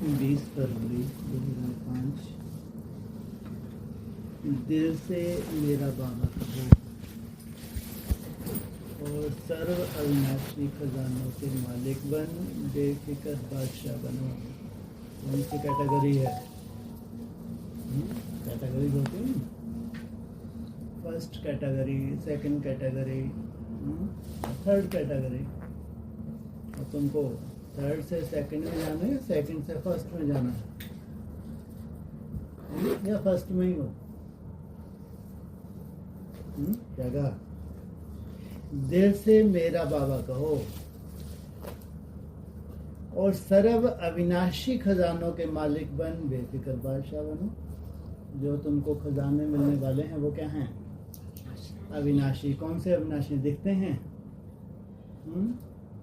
20 फरवरी 2005। दिल से मेरा बाबा कहो और सर्व अविनाशी खजानों के मालिक बन, बेफिक्र बादशाह बनो। कौन सी कैटेगरी है? कैटेगरी होती है, first category, second category, third category. और तुमको थर्ड से सेकंड में जाना है, सेकंड से फर्स्ट में जाना है, या फर्स्ट में ही हो? जगह दिल से मेरा बाबा कहो और सर्व अविनाशी खजानों के मालिक बन, बेफिक्र बादशाह बनो। जो तुमको खजाने मिलने वाले हैं वो क्या हैं? अविनाशी। कौन से अविनाशी? दिखते हैं?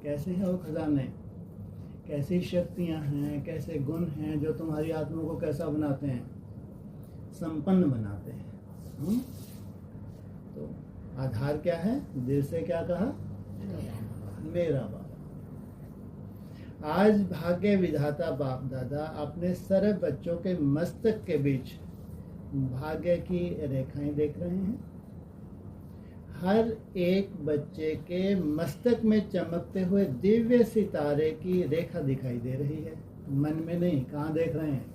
कैसे हैं वो खजाने? कैसी शक्तियां हैं, कैसे गुण हैं जो तुम्हारी आत्मा को कैसा बनाते हैं? संपन्न बनाते हैं। तो आधार क्या है? दिल से क्या कहा? मेरा बाबा। आज भाग्य विधाता बाप दादा अपने सर्व बच्चों के मस्तक के बीच भाग्य की रेखाएं देख रहे हैं। हर एक बच्चे के मस्तक में चमकते हुए दिव्य सितारे की रेखा दिखाई दे रही है। मन में नहीं, कहाँ देख रहे हैं?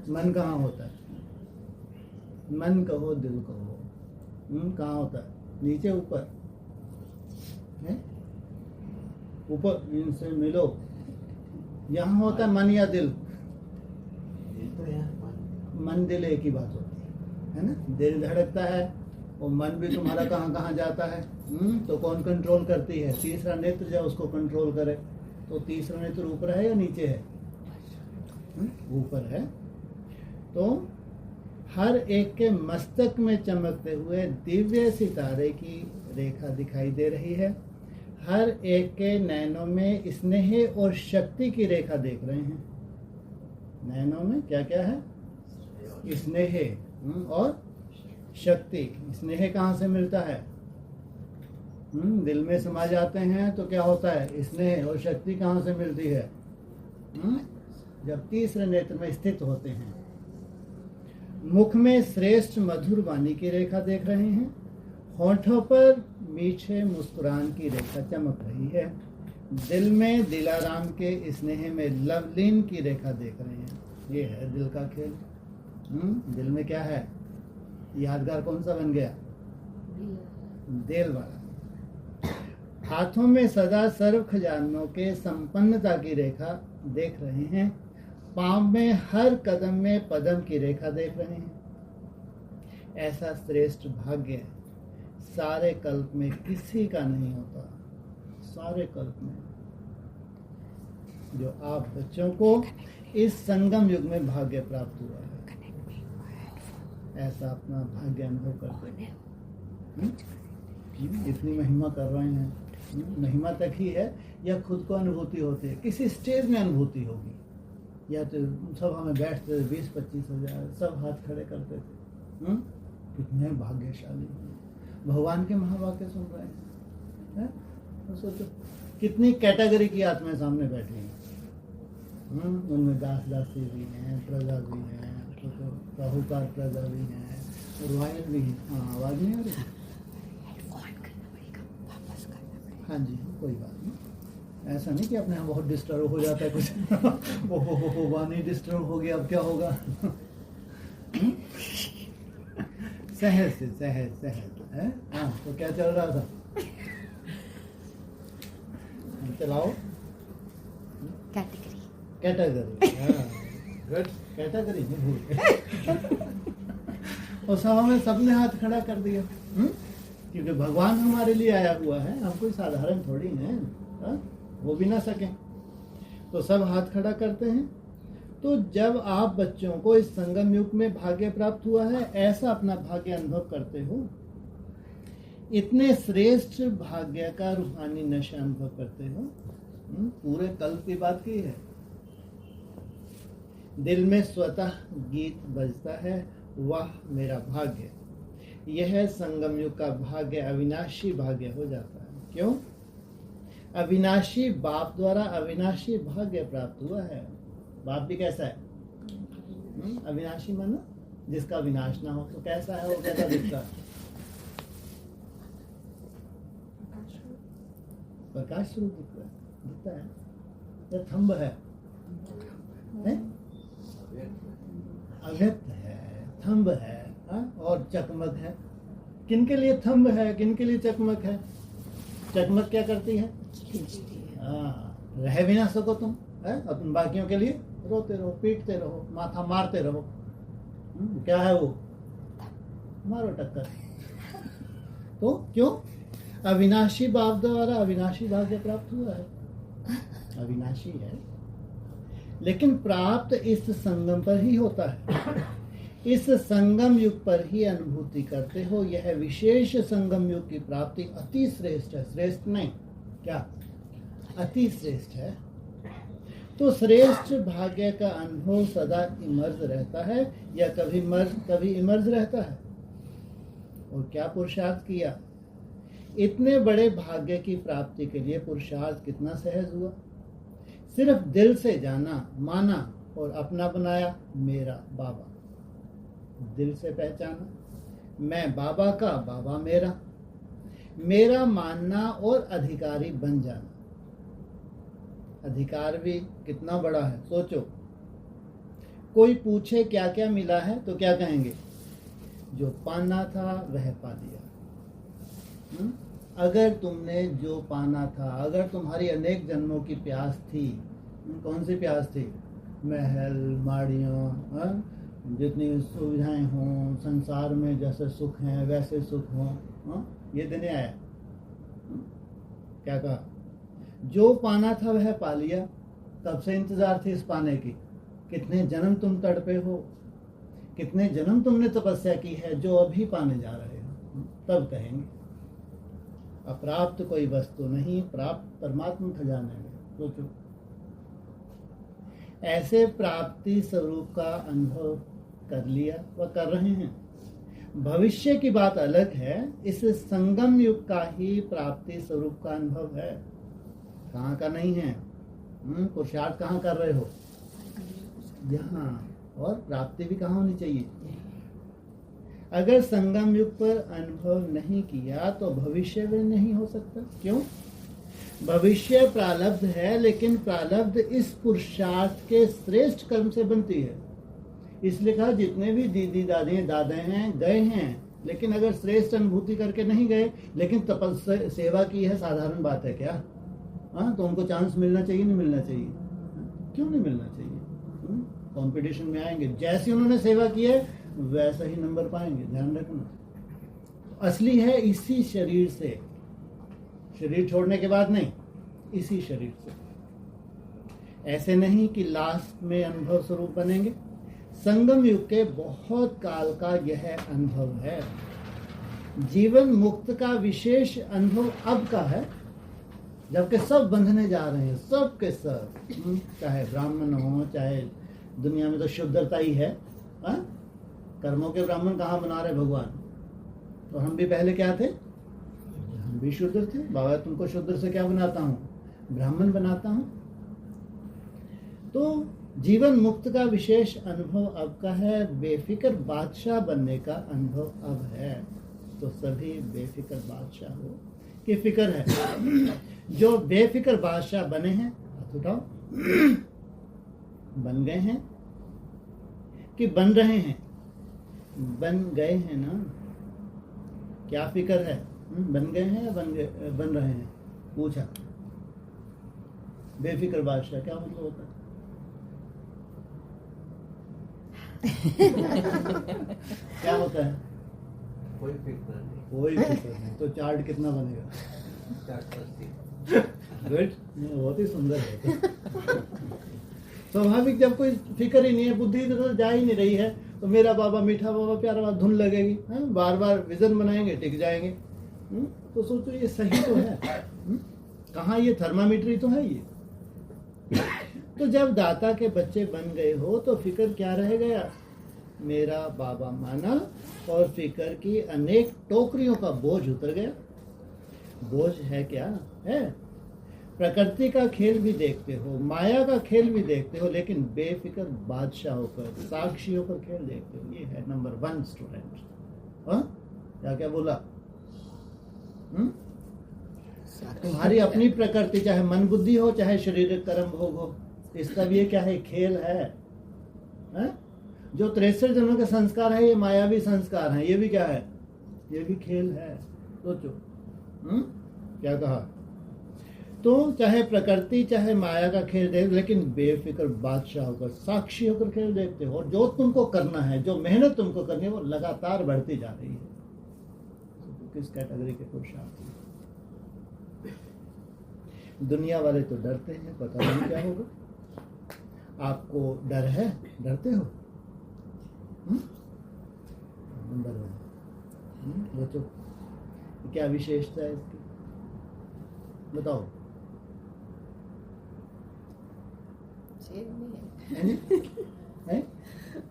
मन कहाँ होता है? मन कहो, दिल कहो, कहाँ होता है? नीचे, ऊपर है? ऊपर इनसे मिलो, यहाँ होता है मन या दिल? मन दिल एक ही बात होती है ना? दिल धड़कता है और मन भी तुम्हारा कहाँ कहाँ जाता है। तो कौन कंट्रोल करती है? तीसरा नेत्र जो उसको कंट्रोल करे। तो तीसरा नेत्र ऊपर है या नीचे है? ऊपर है। तो हर एक के मस्तक में चमकते हुए दिव्य सितारे की रेखा दिखाई दे रही है। हर एक के नैनों में स्नेह और शक्ति की रेखा देख रहे हैं। नैनों में क्या क्या है? स्नेह और शक्ति। स्नेह कहाँ से मिलता है? दिल में समा जाते हैं तो क्या होता है? स्नेह। और शक्ति कहाँ से मिलती है? जब तीसरे नेत्र में स्थित होते हैं। मुख में श्रेष्ठ मधुर वाणी की रेखा देख रहे हैं। होठों पर मीठे मुस्कुरान की रेखा चमक रही है। दिल में दिलाराम के स्नेह में लवलीन की रेखा देख रहे हैं। ये है दिल का खेल। दिल में क्या है? यादगार कौन सा बन गया? दिल वाला। हाथों में सदा सर्व खजानों के संपन्नता की रेखा देख रहे हैं। पांव में हर कदम में पदम की रेखा देख रहे हैं। ऐसा श्रेष्ठ भाग्य सारे कल्प में किसी का नहीं होता। सारे कल्प में जो आप बच्चों को इस संगम युग में भाग्य प्राप्त हुआ है, ऐसा अपना भाग्य अनुभव करते हैं। इतनी महिमा कर रहे हैं, महिमा तक ही है या खुद को अनुभूति होती है? किसी स्टेज में अनुभूति होगी। या तो सभा में बैठते थे 20-25 हजार, सब हाथ खड़े करते थे। कितने भाग्यशाली भगवान के महावाक्य सुन रहे हैं। तो सोचो कितनी कैटेगरी की आत्माएं सामने बैठी हैं। उनमें दास दासी भी हैं, प्रजा भी हैं, तो साहूकार प्रजा भी हैं, रॉयल भी हैं। हाँ, आवाज़ नहीं आ रही? हाँ जी, कोई बात नहीं। ऐसा नहीं कि अपने यहाँ बहुत डिस्टर्ब हो जाता है कुछ। वो वाणी डिस्टर्ब हो गया, अब क्या होगा? सहज से सहज है। हाँ, तो क्या चल रहा था? चलाओ। कैटेगरी। हाँ, गुड। कैटेगरी नहीं भूल गए। और सभा में सबने हाथ खड़ा कर दिया। क्योंकि भगवान हमारे लिए आया हुआ है, हम कोई साधारण थोड़ी हैं। वो भी ना सकें तो सब हाथ खड़ा करते हैं। तो जब आप बच्चों को इस संगम युग में भाग्य प्राप्त हुआ है, ऐसा अपना भाग्य अनुभव करते हो, इतने श्रेष्ठ भाग्य का रूहानी नशा अनुभव करते हो। पूरे कल्प की बात की है। दिल में स्वतः गीत बजता है, वाह मेरा भाग्य। यह संगम युग का भाग्य अविनाशी भाग्य हो जाता है। क्यों? अविनाशी बाप द्वारा अविनाशी भाग्य प्राप्त हुआ है। बाप भी कैसा है? अविनाशी माना जिसका विनाश ना हो। तो कैसा है वो, कैसा दिखता है? प्रकाश स्वरूप दिखता है या थंब है? अव्यक्त है, थंब है, और चकमक है। किन के लिए थंब है, किन के लिए चकमक है? चकमक क्या करती है? रह भी ना सको तुम, है? और तुम बाकियों के लिए रोते रहो, पीटते रहो, माथा मारते रहो। क्या है वो? मारो टक्कर। तो क्यों? अविनाशी भाव द्वारा अविनाशी भाग्य प्राप्त हुआ है, अविनाशी है। लेकिन प्राप्त इस संगम पर ही होता है, इस संगम युग पर ही अनुभूति करते हो। यह विशेष संगम युग की प्राप्ति अति श्रेष्ठ है। श्रेष्ठ नहीं, क्या? अति श्रेष्ठ है। तो श्रेष्ठ भाग्य का अनुभव सदा इमर्ज रहता है या कभी इमर्ज रहता है। और क्या पुरुषार्थ किया? इतने बड़े भाग्य की प्राप्ति के लिए पुरुषार्थ कितना सहज हुआ। सिर्फ दिल से जाना, माना और अपना बनाया मेरा बाबा। दिल से पहचाना, मैं बाबा का, बाबा मेरा। मेरा मानना और अधिकारी बन जाना। अधिकार भी कितना बड़ा है, सोचो। कोई पूछे क्या क्या मिला है तो क्या कहेंगे? जो पाना था वह पा लिया। अगर तुमने जो पाना था, अगर तुम्हारी अनेक जन्मों की प्यास थी, कौन सी प्यास थी? महल, माड़ियाँ, जितनी सुविधाएं हों, संसार में जैसे सुख हैं वैसे सुख हों, ये देने आया। क्या कहा? जो पाना था वह पा लिया। कब से इंतजार थी इस पाने की? कितने जन्म तुम तड़पे हो, कितने जन्म तुमने तपस्या की है जो अभी पाने जा रहे हो। तब कहेंगे अप्राप्त कोई वस्तु नहीं, प्राप्त परमात्मा खजाने में। सोचो, ऐसे प्राप्ति स्वरूप का अनुभव कर लिया व कर रहे हैं। भविष्य की बात अलग है। इस संगम युग का ही प्राप्ति स्वरूप का अनुभव है, कहाँ का नहीं है। पुरुषार्थ कहाँ कर रहे हो? यहाँ। और प्राप्ति भी कहाँ होनी चाहिए? अगर संगम युग पर अनुभव नहीं किया तो भविष्य में नहीं हो सकता। क्यों? भविष्य प्रारब्ध है, लेकिन प्रारब्ध इस पुरुषार्थ के श्रेष्ठ कर्म से बनती है। इसलिए कहा जितने भी दीदी दादी दादा हैं गए हैं, लेकिन अगर श्रेष्ठ अनुभूति करके नहीं गए, लेकिन तपस्या सेवा की है, साधारण बात है क्या? तो उनको चांस मिलना चाहिए, नहीं मिलना चाहिए? क्यों नहीं मिलना चाहिए? कंपटीशन में आएंगे, जैसी उन्होंने सेवा की है वैसा ही नंबर पाएंगे। ध्यान रखना, असली है इसी शरीर से, शरीर छोड़ने के बाद नहीं, इसी शरीर से। ऐसे नहीं कि लास्ट में अनुभव स्वरूप बनेंगे। संगम युग के बहुत काल का यह अनुभव है। जीवन मुक्त का विशेष अनुभव अब का है, जबकि सब बंधने जा रहे हैं, सब के सब। चाहे ब्राह्मण हो, चाहे दुनिया में तो शुद्धता ही है। कर्मों के ब्राह्मण कहाँ बना रहे भगवान? तो हम भी पहले क्या थे? हम भी शुद्र थे। बाबा तुमको शुद्र से क्या बनाता हूँ? ब्राह्मण बनाता हूँ। तो जीवन मुक्त का विशेष अनुभव अब का है। बेफिक्र बादशाह बनने का अनुभव अब है। तो सभी बेफिक्र बादशाह हो कि फिक्र है। जो बेफिक्र बादशाह बने हैं, हाथ उठाओ। बन गए हैं कि बन रहे हैं? बन गए हैं ना। क्या फिक्र है? बन गए हैं या बन रहे हैं? पूछा। बेफिक्र बादशाह क्या मतलब होता है? क्या होता है? कोई फिक्र नहीं। कोई फिक्र नहीं। तो चार्ट कितना बनेगा? गुड, बहुत ही सुंदर है। स्वाभाविक, जब कोई फिक्र ही नहीं है, बुद्धि तो जा ही नहीं रही है, तो मेरा बाबा मीठा बाबा प्यारा बाबा धुन लगेगी। बार बार विजन बनाएंगे, टिक जाएंगे। तो सोचो ये सही तो है? कहाँ ये थर्मामीटर तो है ये। तो जब दाता के बच्चे बन गए हो तो फिक्र क्या रह गया? मेरा बाबा माना और फिक्र की अनेक टोकरियों का बोझ उतर गया। बोझ है क्या? है। प्रकृति का खेल भी देखते हो, माया का खेल भी देखते हो, लेकिन बेफिक्र बादशाह होकर, साक्षी होकर खेल देखते हो। ये है नंबर 1 स्टूडेंट। हाँ, क्या क्या बोला? तुम्हारी अपनी प्रकृति, चाहे मन बुद्धि हो, चाहे शारीरिक कर्म भोग हो, इसका भी ये क्या है? खेल है। हाँ? जो 63 जन्मों के संस्कार है, ये मायावी संस्कार है, ये भी क्या है? ये भी खेल है। सोचो। क्या कहा? तो चाहे प्रकृति चाहे माया का खेल देख, लेकिन बेफिक्र बादशाह होकर, साक्षी होकर खेल देखते हो। और जो तुमको करना है, जो मेहनत तुमको करनी है, वो लगातार बढ़ती जा रही है। तो किस कैटेगरी के पुरुषार्थ? दुनिया वाले तो डरते हैं, पता नहीं क्या होगा। आपको डर है? डरते हो? नंबर 1। बच्चों, क्या विशेषता है इसकी? बताओ।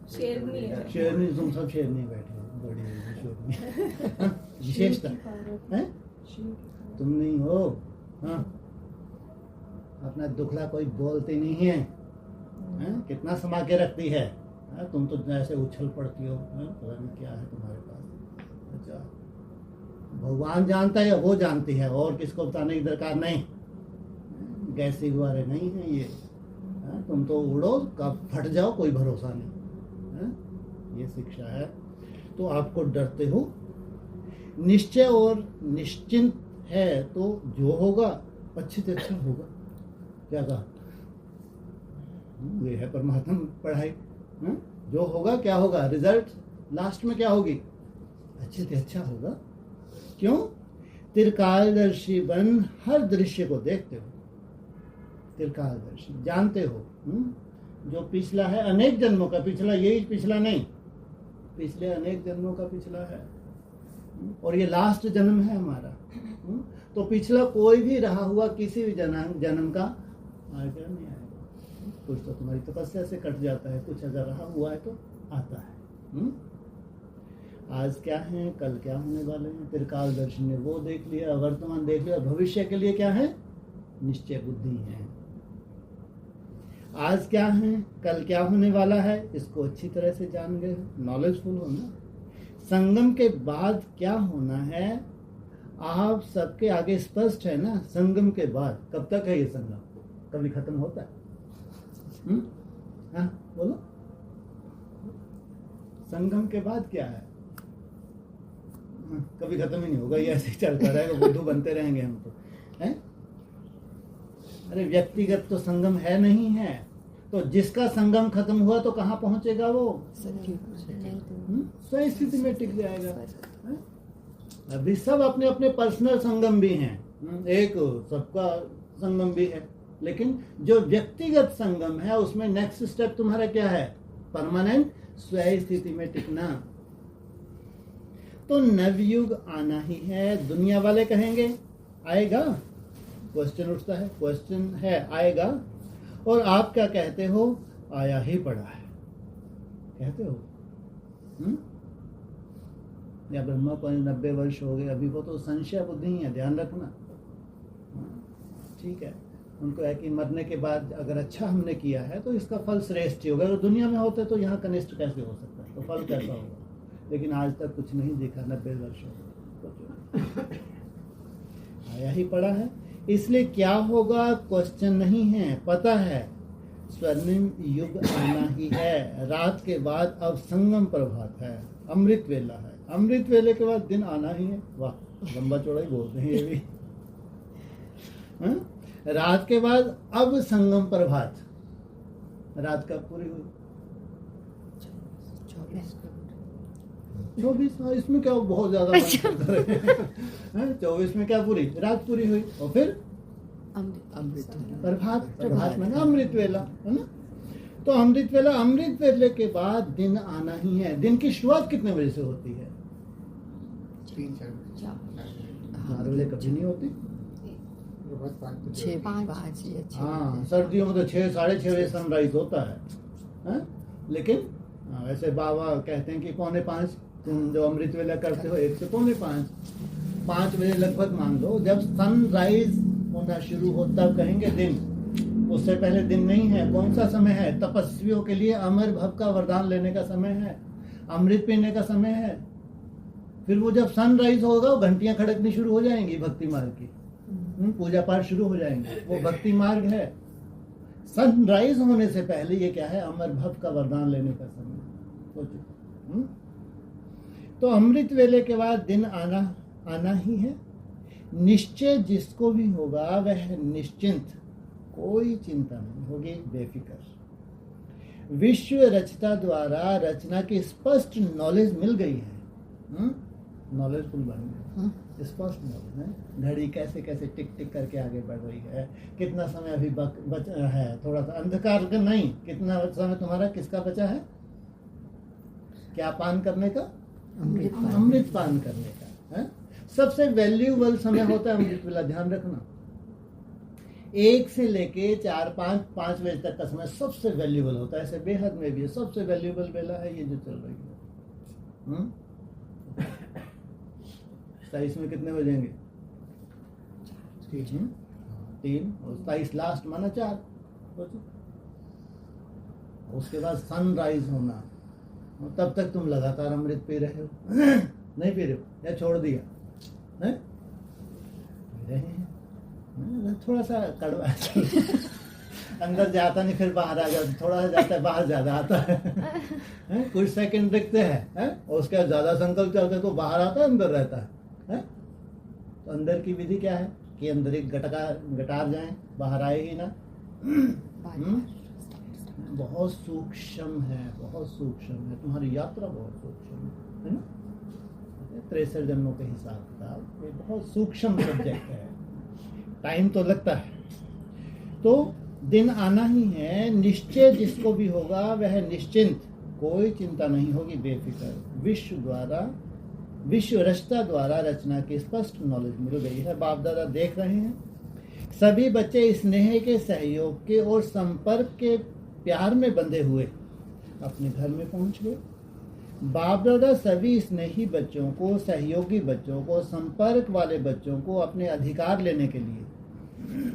शेरनी, तुम सब शेरनी बैठे हो, बड़ी शेरनी। विशेषता है? तुम नहीं हो। हाँ, अपना दुखला कोई बोलती नहीं है। कितना समा के रखती है। तुम तो जैसे उछल पड़ती हो। पता नहीं क्या है तुम्हारे पास। अच्छा, भगवान जानता है, वो जानती है, और किसको बताने की दरकार नहीं। गैसी गुब्बारे नहीं है ये। तुम तो उड़ो, कब फट जाओ, कोई भरोसा नहीं। ये शिक्षा है। तो आपको डरते हो, निश्चय और निश्चिंत है, तो जो होगा अच्छे से अच्छा होगा। क्या कहा? ये है परमात्मा पढ़ाई। जो होगा क्या होगा? रिजल्ट लास्ट में क्या होगी? अच्छे से अच्छा होगा। क्यों? त्रिकालदर्शी बन हर दृश्य को देखते हो। त्रिकालदर्शी, जानते हो जो पिछला है अनेक जन्मों का, पिछला यही पिछला नहीं, पिछले अनेक जन्मों का पिछला है, और ये लास्ट जन्म है हमारा। तो पिछला कोई भी रहा हुआ किसी भी जन्म का आएगा नहीं आएगा। कुछ तो तुम्हारी तपस्या से कट जाता है, कुछ अगर रहा हुआ है तो आता है। आज क्या है, कल क्या होने वाले हैं, त्रिकालदर्शी ने वो देख लिया, वर्तमान देख लिया, भविष्य के लिए क्या है? निश्चय बुद्धि है। आज क्या है, कल क्या होने वाला है, इसको अच्छी तरह से जान गए, नॉलेजफुल हो ना। संगम के बाद क्या होना है, आप सबके आगे स्पष्ट है ना। संगम के बाद कब तक है ये संगम? कभी खत्म होता है? हाँ बोलो, संगम के बाद क्या है? कभी खत्म ही नहीं होगा, ये ऐसे ही चलता रहेगा, बुद्धू बनते रहेंगे हम तो, हैं? अरे व्यक्तिगत तो संगम है नहीं है, तो जिसका संगम खत्म हुआ तो कहाँ पहुंचेगा वो? सही स्थिति में टिक जाएगा। अभी सब अपने अपने पर्सनल संगम भी हैं, एक सबका संगम भी है, लेकिन जो व्यक्तिगत संगम है उसमें नेक्स्ट स्टेप तुम्हारा क्या है? परमानेंट स्वयं स्थिति में टिकना। तो नवयुग आना ही है। दुनिया वाले कहेंगे आएगा, क्वेश्चन उठता है, क्वेश्चन है आएगा, और आप क्या कहते हो? आया ही पड़ा है कहते हो। या ब्रह्मा को 90 वर्ष हो गए, अभी वो तो संशय बुद्धि ही है, ध्यान रखना। ठीक है, उनको है कि मरने के बाद अगर अच्छा हमने किया है तो इसका फल श्रेष्ठ ही होगा। अगर दुनिया में होते तो यहाँ कनिष्ठ कैसे हो सकता है, तो फल कैसा होगा? लेकिन आज तक कुछ नहीं दिखा, 90 वर्ष हो गए, आया ही पड़ा है। इसलिए क्या होगा क्वेश्चन नहीं है, पता है स्वर्णिम युग आना ही है। रात के बाद अब संगम प्रभात है, अमृत वेला है, अमृत वेले के बाद दिन आना ही है। वाह, लंबा चौड़ा ही बोलते हैं ये भी। रात के बाद अब संगम प्रभात, रात कब पूरी हुई? 24। इसमें क्या बहुत ज्यादा 24 में क्या पूरी रात पूरी हुई, और फिर अमृत प्रभात, प्रभात में अमृत वेला है ना। तो अमृत वेला, अमृत वेले के बाद दिन आना ही है। दिन की शुरुआत कितने बजे से होती है? 4 बजे कभी नहीं होती। 6-5। हाँ, सर्दियों में तो 6 साढ़े 6 बजे सनराइज होता है? लेकिन वैसे बाबा कहते हैं कि 4:45। तुम जो अमृत वेला करते हो 1 से 4:45, 5 बजे लगभग मान लो, जब सनराइज होना शुरू हो तब कहेंगे दिन, उससे पहले दिन नहीं है। कौन सा समय है? तपस्वियों के लिए अमर भव का वरदान लेने का समय है, अमृत पीने का समय है। फिर वो जब सनराइज होगा वो घंटियां खड़कनी शुरू हो जाएंगी भक्ति मार्ग की, पूजा पाठ शुरू हो जाएंगे, वो भक्ति मार्ग है। सनराइज होने से पहले ये क्या है? अमर भव का वरदान लेने का समय। सोचो। तो अमृत वेले के बाद दिन आना ही है। निश्चय जिसको भी होगा वह निश्चिंत, कोई चिंता नहीं होगी, बेफिक्र। विश्व रचता द्वारा रचना की स्पष्ट नॉलेज मिल गई है। नॉलेजफुल बन गए, स्पष्ट नॉलेज है। घड़ी कैसे कैसे टिक टिक करके आगे बढ़ रही है, कितना समय अभी बचा है, थोड़ा सा अंधकार का नहीं, कितना समय तुम्हारा किसका बचा है? क्या पान करने का? अमृत पान करने का है। सबसे वैल्यूएबल समय होता है अमृत वेला, ध्यान रखना। 1 से लेके 4-5 बजे तक का समय सबसे वैल्यूएबल होता है। ऐसे बेहद में भी है, सबसे वैल्यूएबल वेला है ये जो चल रही है। 27 में कितने बजेंगे? 3 और 27 लास्ट माना 4। उसके बाद सनराइज होना, तब तक तुम लगातार अमृत पी रहे हो। नहीं पी रहे हो या छोड़ दिया है? पी रहे हैं। थोड़ा सा कड़वा अंदर जाता नहीं, फिर बाहर आ जाता, थोड़ा सा जाता है बाहर ज्यादा आता है। कुछ सेकंड दिखते हैं और उसके बाद ज्यादा संकल्प चलते तो बाहर आता है, अंदर रहता है। तो अंदर की विधि क्या है कि अंदर एक गटार जाए, बाहर आए ही ना। बहुत सूक्ष्म है, बहुत सूक्ष्म है, तुम्हारी यात्रा बहुत सूक्ष्म है ना। 63 जन्मों के हिसाब किताब, ये बहुत सूक्ष्म सब्जेक्ट है, टाइम तो लगता है। तो दिन आना ही है। निश्चय जिसको भी होगा वह निश्चिंत, कोई चिंता नहीं होगी, बेफिक्र। विश्व रचता द्वारा रचना की स्पष्ट नॉलेज मिल गई है। बाप दादा देख रहे हैं, सभी बच्चे स्नेह के, सहयोग के और संपर्क के प्यार में बंधे हुए अपने घर में पहुंच गए। बाप दादा सभी स्नेही बच्चों को, सहयोगी बच्चों को, संपर्क वाले बच्चों को अपने अधिकार लेने के लिए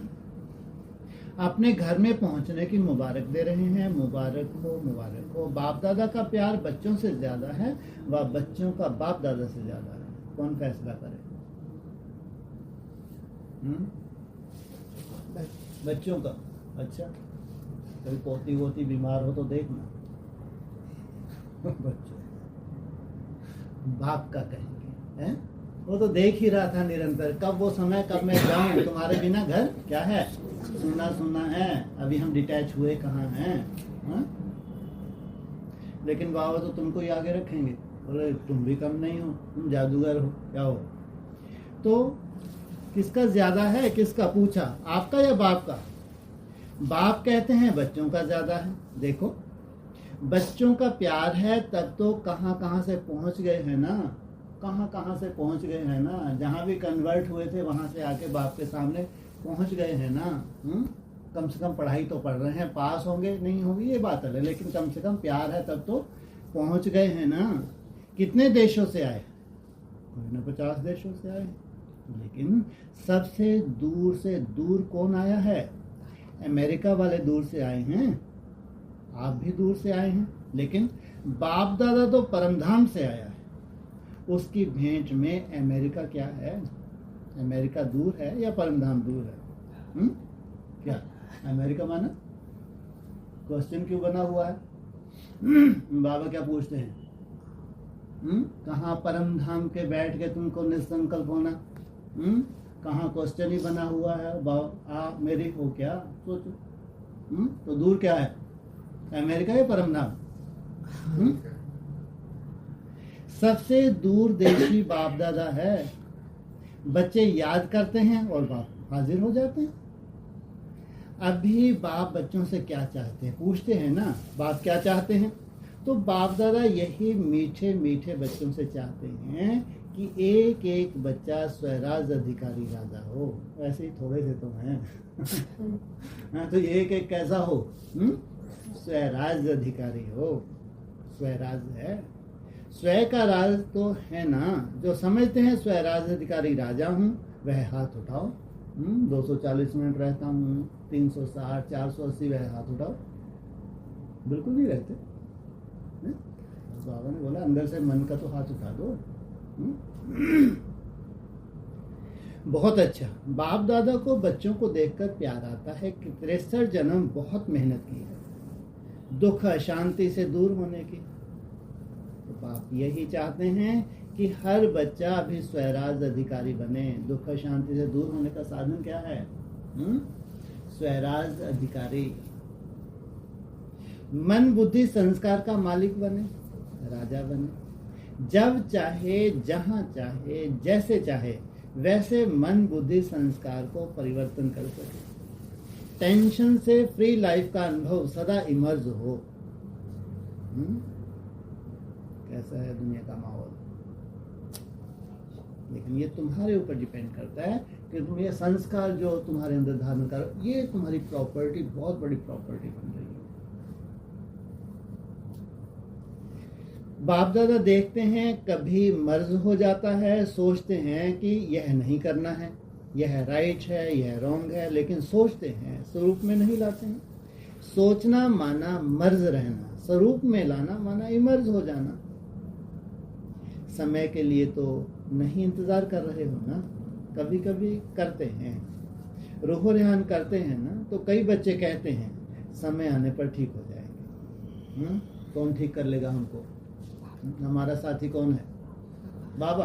अपने घर में पहुंचने की मुबारक दे रहे हैं। मुबारक हो, मुबारक हो। बाप दादा का प्यार बच्चों से ज्यादा है, व बच्चों का बाप दादा से ज्यादा है। कौन फैसला करे? बच्चों का। अच्छा, कोई पोती वोती बीमार हो तो देखना, बच्चों बाप का कहेंगे हैं। वो तो देख ही रहा था निरंतर, कब वो समय, कब मैं जाऊं, तुम्हारे बिना घर क्या है, सुना सुना है। अभी हम डिटैच हुए कहाँ हैं? लेकिन बाबा तो तुमको ही आगे रखेंगे, बोले तुम भी कम नहीं हो, तुम जादूगर हो, क्या हो। तो किसका ज्यादा है? किसका पूछा, आपका या बाप का? बाप कहते हैं बच्चों का ज्यादा है। देखो, बच्चों का प्यार है तब तो कहाँ कहाँ से पहुंच गए हैं ना, कहाँ से पहुंच गए हैं ना। जहाँ भी कन्वर्ट हुए थे वहां से आके बाप के सामने पहुंच गए हैं ना। कम से कम पढ़ाई तो पढ़ रहे हैं, पास होंगे नहीं होंगे ये बात है, लेकिन कम से कम प्यार है तब तो पहुंच गए हैं ना। कितने देशों से आए? कोई ना 50 देशों से आए, लेकिन सबसे दूर कौन आया है? अमेरिका वाले दूर से आए हैं, आप भी दूर से आए हैं, लेकिन बाप दादा तो परमधाम से आया है। उसकी भेंट में अमेरिका क्या है? अमेरिका दूर है या परमधाम दूर है? क्या अमेरिका माना? क्वेश्चन क्यों बना हुआ है? बाबा क्या पूछते हैं? कहाँ परमधाम के बैठ के तुमको निसंकल्प होना? कहाँ क्वेश्चन ही बना हुआ है? मेरी हो क्या? सोचो। तो दूर क्या है, अमेरिका या परमधाम? सबसे दूर देशी बाप दादा है। बच्चे याद करते हैं और बाप हाजिर हो जाते हैं। अभी बाप बच्चों से क्या चाहते हैं पूछते हैं ना, बाप क्या चाहते हैं? तो बाप दादा यही मीठे मीठे बच्चों से चाहते हैं कि एक एक बच्चा स्वराज अधिकारी राजा हो। ऐसे ही थोड़े से तो हैं। तो एक एक कैसा हो? स्वराज अधिकारी हो। स्वराज है, स्वय का राज तो है ना। जो समझते हैं स्वराज अधिकारी राजा हूँ वह हाथ उठाओ। 240 मिनट रहता हूँ, 360, 480 वह हाथ उठाओ, बिल्कुल नहीं रहते। बाबा ने बोला अंदर से मन का तो हाथ उठा दो। बहुत अच्छा। बाप दादा को बच्चों को देखकर प्यार आता है कि 63 जन्म बहुत मेहनत की है दुख अशांति से दूर होने की। तो बाप यही चाहते हैं कि हर बच्चा भी स्वराज अधिकारी बने। दुख शांति से दूर होने का साधन क्या है? स्वराज अधिकारी। मन बुद्धि संस्कार का मालिक बने, राजा बने। जब चाहे, जहां चाहे, जैसे चाहे वैसे मन बुद्धि संस्कार को परिवर्तन कर सके। टेंशन से फ्री लाइफ का अनुभव सदा इमर्ज हो। कैसा है दुनिया का माहौल? लेकिन ये तुम्हारे ऊपर डिपेंड करता है कि तुम ये संस्कार जो तुम्हारे अंदर धारण करो, ये तुम्हारी प्रॉपर्टी, बहुत बड़ी प्रॉपर्टी बन रही है। बाप दादा देखते हैं कभी मर्ज हो जाता है, सोचते हैं कि यह नहीं करना है, यह राइट है, यह रॉन्ग है, लेकिन सोचते हैं, स्वरूप में नहीं लाते हैं। सोचना माना मर्ज रहना, स्वरूप में लाना माना इमर्ज हो जाना। समय के लिए तो नहीं इंतजार कर रहे हो ना, कभी कभी करते हैं, रूह रेहान करते हैं ना। तो कई बच्चे कहते हैं समय आने पर ठीक हो जाएंगे। कौन ठीक कर लेगा हमको? हमारा साथी कौन है? बाबा।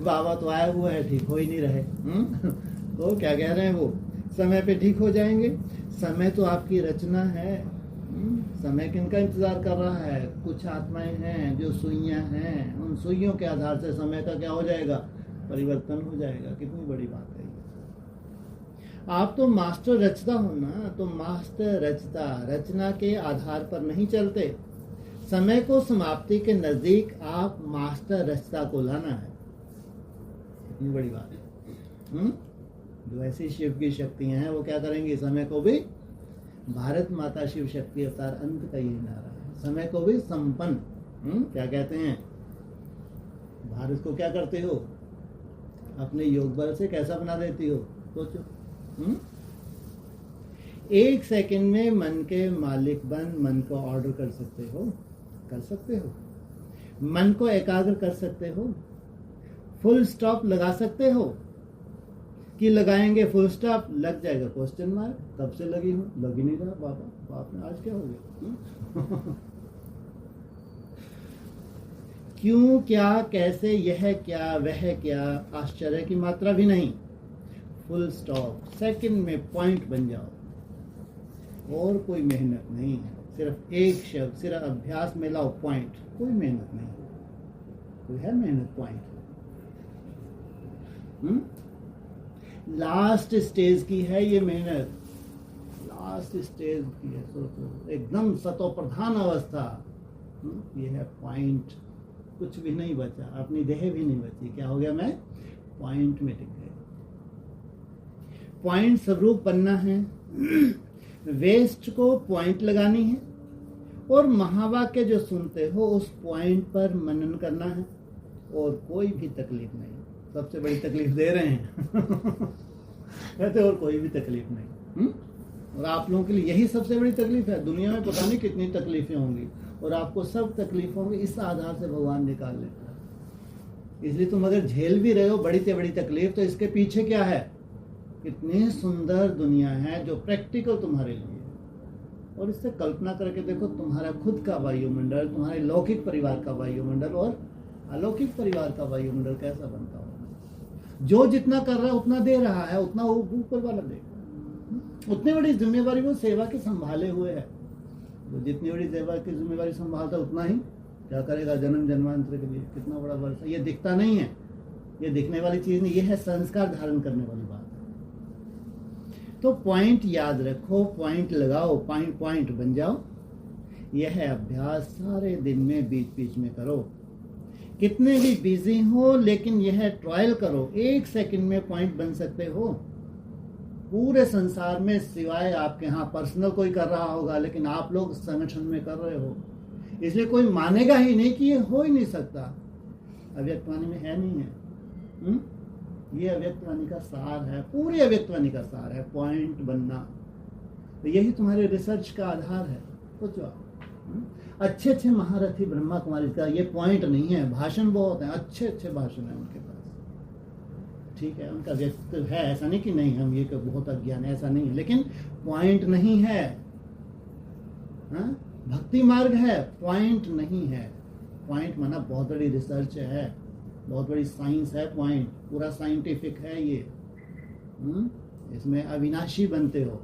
बाबा तो आए हुए हैं, ठीक हो ही नहीं रहे। तो क्या कह रहे हैं वो? समय पे ठीक हो जाएंगे। समय तो आपकी रचना है। समय किनका इंतजार कर रहा है? कुछ आत्माएं हैं जो सुइयां हैं, उन सुइयों के आधार से समय का क्या हो जाएगा? परिवर्तन हो जाएगा। कितनी बड़ी बात है। आप तो मास्टर रचता हो ना, तो मास्टर रचता रचना के आधार पर नहीं चलते। समय को समाप्ति के नजदीक आप मास्टर रचता को लाना है। कितनी बड़ी बात है। जो ऐसी शिव की शक्तियां हैं वो क्या करेंगी? समय को भी, भारत माता शिव शक्ति अवतार अंत का यही नारा है, समय को भी संपन्न। क्या कहते हैं? भारत को क्या करते हो? अपने योग बल से कैसा बना देती हो? सोचो। 1 सेकंड में मन के मालिक बन मन को ऑर्डर कर सकते हो? कर सकते हो? मन को एकाग्र कर सकते हो? फुल स्टॉप लगा सकते हो? कि लगाएंगे फुल स्टॉप, लग जाएगा क्वेश्चन मार्क। कब से लगी हूं, लग ही नहीं रहा। बाबा बाप ने आज क्या हो गया? क्यों, क्या, कैसे, यह क्या, वह क्या, आश्चर्य की मात्रा भी नहीं। फुल स्टॉप, सेकंड में पॉइंट बन जाओ। और कोई मेहनत नहीं है, सिर्फ एक शब्द, सिर्फ अभ्यास में लाओ पॉइंट। कोई मेहनत नहीं, कोई है मेहनत? पॉइंट लास्ट स्टेज की है ये मेहनत, लास्ट स्टेज की है। सोचो, एकदम सतो प्रधान अवस्था। ये है पॉइंट। कुछ भी नहीं बचा, अपनी देह भी नहीं बची। क्या हो गया? मैं पॉइंट में टिक गया। पॉइंट स्वरूप बनना है। वेस्ट को पॉइंट लगानी है। और महावाक्य जो सुनते हो उस पॉइंट पर मनन करना है। और कोई भी तकलीफ नहीं। सबसे बड़ी तकलीफ दे रहे हैं। कहते और कोई भी तकलीफ नहीं। और आप लोगों के लिए यही सबसे बड़ी तकलीफ है। दुनिया में पता नहीं कितनी तकलीफें होंगी, और आपको सब तकलीफों में इस आधार से भगवान निकाल लेता है। इसलिए तुम अगर झेल भी रहे हो बड़ी से बड़ी तकलीफ, तो इसके पीछे क्या है? कितनी सुंदर दुनिया है जो प्रैक्टिकल तुम्हारे लिए। और इससे कल्पना करके देखो, तुम्हारा खुद का वायुमंडल, तुम्हारे लौकिक परिवार का वायुमंडल और अलौकिक परिवार का वायुमंडल कैसा बनता होगा। जो जितना कर रहा है उतना दे रहा है, उतना ऊपर वाला देगा। उतनी बड़ी जिम्मेवारी वो सेवा की संभाले हुए है। वो जितनी बड़ी सेवा की जिम्मेवारी संभालता है उतना ही क्या करेगा जन्म जन्मांतर के लिए। कितना बड़ा वर्ष, ये दिखता नहीं है, ये दिखने वाली चीज नहीं, ये है संस्कार धारण करने वाली बात। तो पॉइंट याद रखो, पॉइंट लगाओ, पॉइंट बन जाओ। यह अभ्यास सारे दिन में बीच बीच में करो। कितने भी बिजी हो, लेकिन यह ट्रायल करो। 1 सेकंड में पॉइंट बन सकते हो। पूरे संसार में सिवाय आपके यहाँ पर्सनल कोई कर रहा होगा, लेकिन आप लोग संगठन में कर रहे हो, इसलिए कोई मानेगा ही नहीं कि ये हो ही नहीं सकता। अव्यक्तवाणी में है नहीं है। ये अव्यक्त वाणी का सार है, पूरी अव्यक्त वाणी का सार है, पॉइंट बनना। तो यही तुम्हारे रिसर्च का आधार है। सोचो आप, अच्छे अच्छे महारथी ब्रह्मा कुमारी का ये पॉइंट नहीं है, भाषण बहुत है, अच्छे अच्छे भाषण है उनके पास, ठीक है, उनका व्यक्तित्व है, ऐसा नहीं कि नहीं हम ये बहुत अज्ञान है, ऐसा नहीं है, लेकिन पॉइंट नहीं है। हाँ? भक्ति मार्ग है, पॉइंट नहीं है। पॉइंट माना बहुत बड़ी रिसर्च है, बहुत बड़ी साइंस है, पॉइंट पूरा साइंटिफिक है ये। इसमें अविनाशी बनते हो,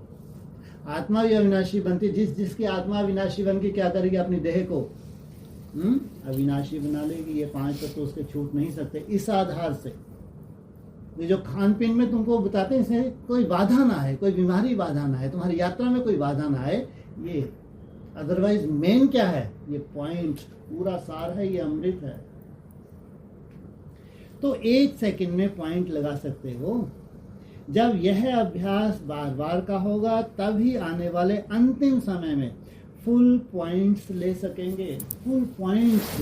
आत्मा भी अविनाशी बनती। जिसकी आत्मा अविनाशी बन के क्या करेगी, अपनी देह को अविनाशी बना लेगी। ये 5 तत्व उसके छूट नहीं सकते। इस आधार से ये जो खान पीन में तुमको बताते हैं, इसमें कोई बाधा ना आए, कोई बीमारी बाधा ना आए, तुम्हारी यात्रा में कोई बाधा ना आए, ये अदरवाइज मेन क्या है, ये पॉइंट पूरा सार है, ये अमृत है। तो 1 सेकंड में पॉइंट लगा सकते हो। जब यह अभ्यास बार बार का होगा, तभी आने वाले अंतिम समय में फुल पॉइंट्स ले सकेंगे। फुल पॉइंट्स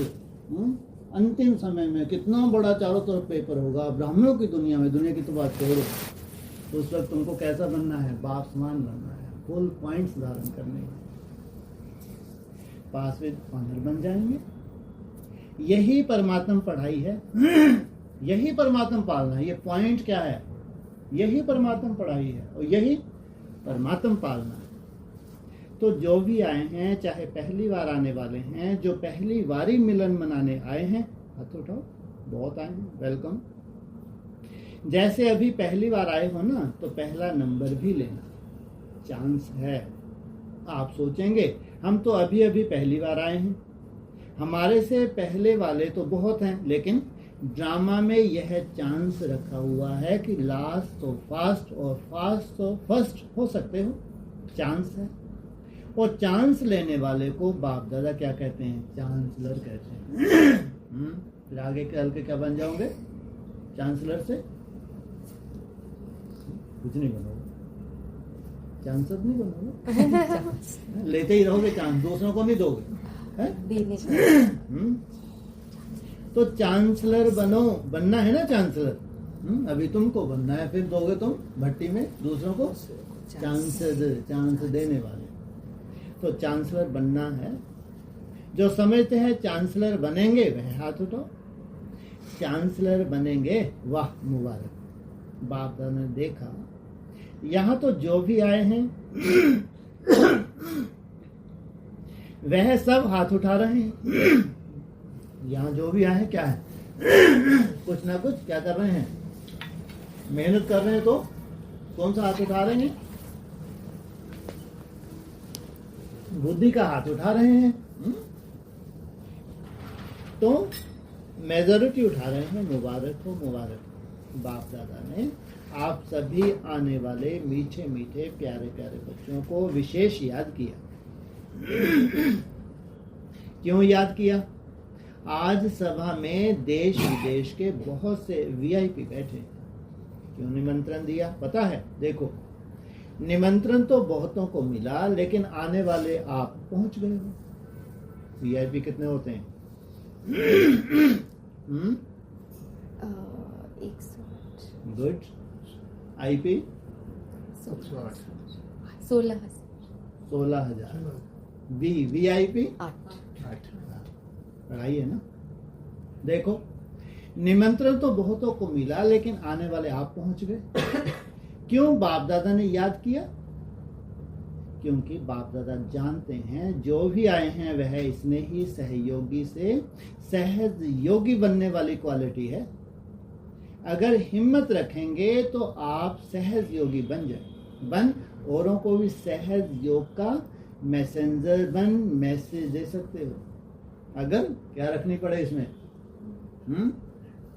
अंतिम समय में कितना बड़ा चारों तरफ पेपर होगा, ब्राह्मणों की दुनिया में, दुनिया की तो बात छोड़ो, उस वक्त तुमको कैसा बनना है, बाप समान बनना है, फुल पॉइंट्स धारण करने हैं, पास विद ऑनर बन जाएंगे। यही परमात्म पढ़ाई है, यही परमात्म पालना है। ये पॉइंट क्या है, यही परमात्म पढ़ाई है और यही परमात्म पालना है। तो जो भी आए हैं, चाहे पहली बार आने वाले हैं, जो पहली बारी मिलन मनाने आए हैं, हाथ उठाओ, बहुत आए हैं, वेलकम। जैसे अभी पहली बार आए हो ना, तो पहला नंबर भी लेना, चांस है। आप सोचेंगे हम तो अभी अभी पहली बार आए हैं, हमारे से पहले वाले तो बहुत हैं, लेकिन ड्रामा में यह चांस रखा हुआ है कि लास्ट तो फास्ट और फास्ट तो फर्स्ट हो सकते हो, चांस है। और चांस लेने वाले को बाप दादा क्या कहते हैं, चांसलर कहते हैं। फिर आगे चल के क्या बन जाओगे, चांसलर से कुछ नहीं बनोगे, चांसलर नहीं बनोगे, लेते ही रहोगे चांस, दूसरों को नहीं दोगे, है? तो चांसलर बनो, बनना है ना चांसलर, अभी तुमको बनना है, फिर दोगे तुम भट्टी में दूसरों को चांस देने वाले। तो चांसलर बनना है। जो समझते हैं चांसलर बनेंगे वह हाथ उठाओ। चांसलर बनेंगे, वाह मुबारक। बाप दादा ने देखा यहाँ तो जो भी आए हैं वह सब हाथ उठा रहे हैं। यहाँ जो भी आए हैं क्या है, कुछ ना कुछ क्या कर रहे हैं, मेहनत कर रहे हैं। तो कौन सा हाथ उठा रहे हैं, बुद्धि का हाथ उठा रहे हैं। तो मेजॉरिटी उठा रहे हैं, मुबारक हो मुबारक। बाप दादा ने आप सभी आने वाले मीठे मीठे प्यारे प्यारे बच्चों को विशेष याद किया। क्यों याद किया, आज सभा में देश विदेश के बहुत से वीआईपी बैठे। क्यों निमंत्रण दिया पता है, देखो निमंत्रण तो बहुतों को मिला, लेकिन आने वाले आप पहुंच गए हो। वीआईपी कितने होते हैं, 108 गुड। आईपी 16,000। वीआईपी 8। पढ़ाई है ना। देखो निमंत्रण तो बहुतों को मिला, लेकिन आने वाले आप पहुंच गए। क्यों बाप दादा ने याद किया, क्योंकि बाप दादा जानते हैं जो भी आए हैं वह इसमें ही सहयोगी से सहज योगी बनने वाली क्वालिटी है। अगर हिम्मत रखेंगे तो आप सहज योगी बन जाए, औरों को भी सहज योग का मैसेंजर बन मैसेज दे सकते हो। अगर क्या रखनी पड़े इसमें,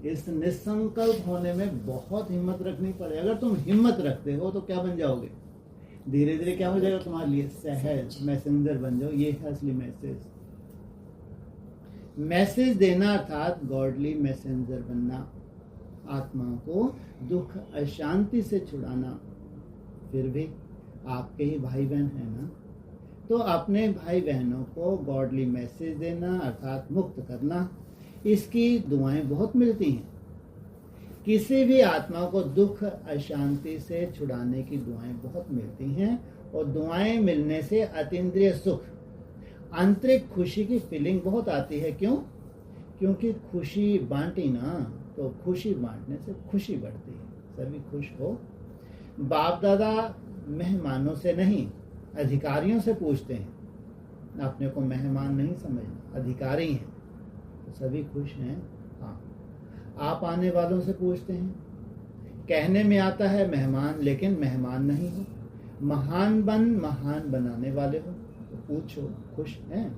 इस निसंकल्प होने में बहुत हिम्मत रखनी पड़े। अगर तुम हिम्मत रखते हो तो क्या बन जाओगे, धीरे धीरे क्या हो जाएगा तुम्हारे लिए, सहज मैसेंजर बन जाओ। ये है असली मैसेज देना, अर्थात गॉडली मैसेंजर बनना, आत्मा को दुख अशांति से छुड़ाना। फिर भी आपके ही भाई बहन है ना, तो अपने भाई बहनों को गॉडली मैसेज देना अर्थात मुक्त करना। इसकी दुआएं बहुत मिलती हैं किसी भी आत्मा को दुख अशांति से छुड़ाने की दुआएं बहुत मिलती हैं, और दुआएं मिलने से अतीन्द्रिय सुख, आंतरिक खुशी की फीलिंग बहुत आती है। क्यों? क्योंकि खुशी बांटी ना, तो खुशी बांटने से खुशी बढ़ती है, सभी खुश हो। बाप दादा मेहमानों से नहीं, अधिकारियों से पूछते हैं। अपने को मेहमान नहीं समझना, अधिकारी हैं, तो सभी खुश हैं। हाँ, आप आने वालों से पूछते हैं। कहने में आता है मेहमान, लेकिन मेहमान नहीं हो। महान महान बनाने वाले हो, तो पूछो खुश हैं?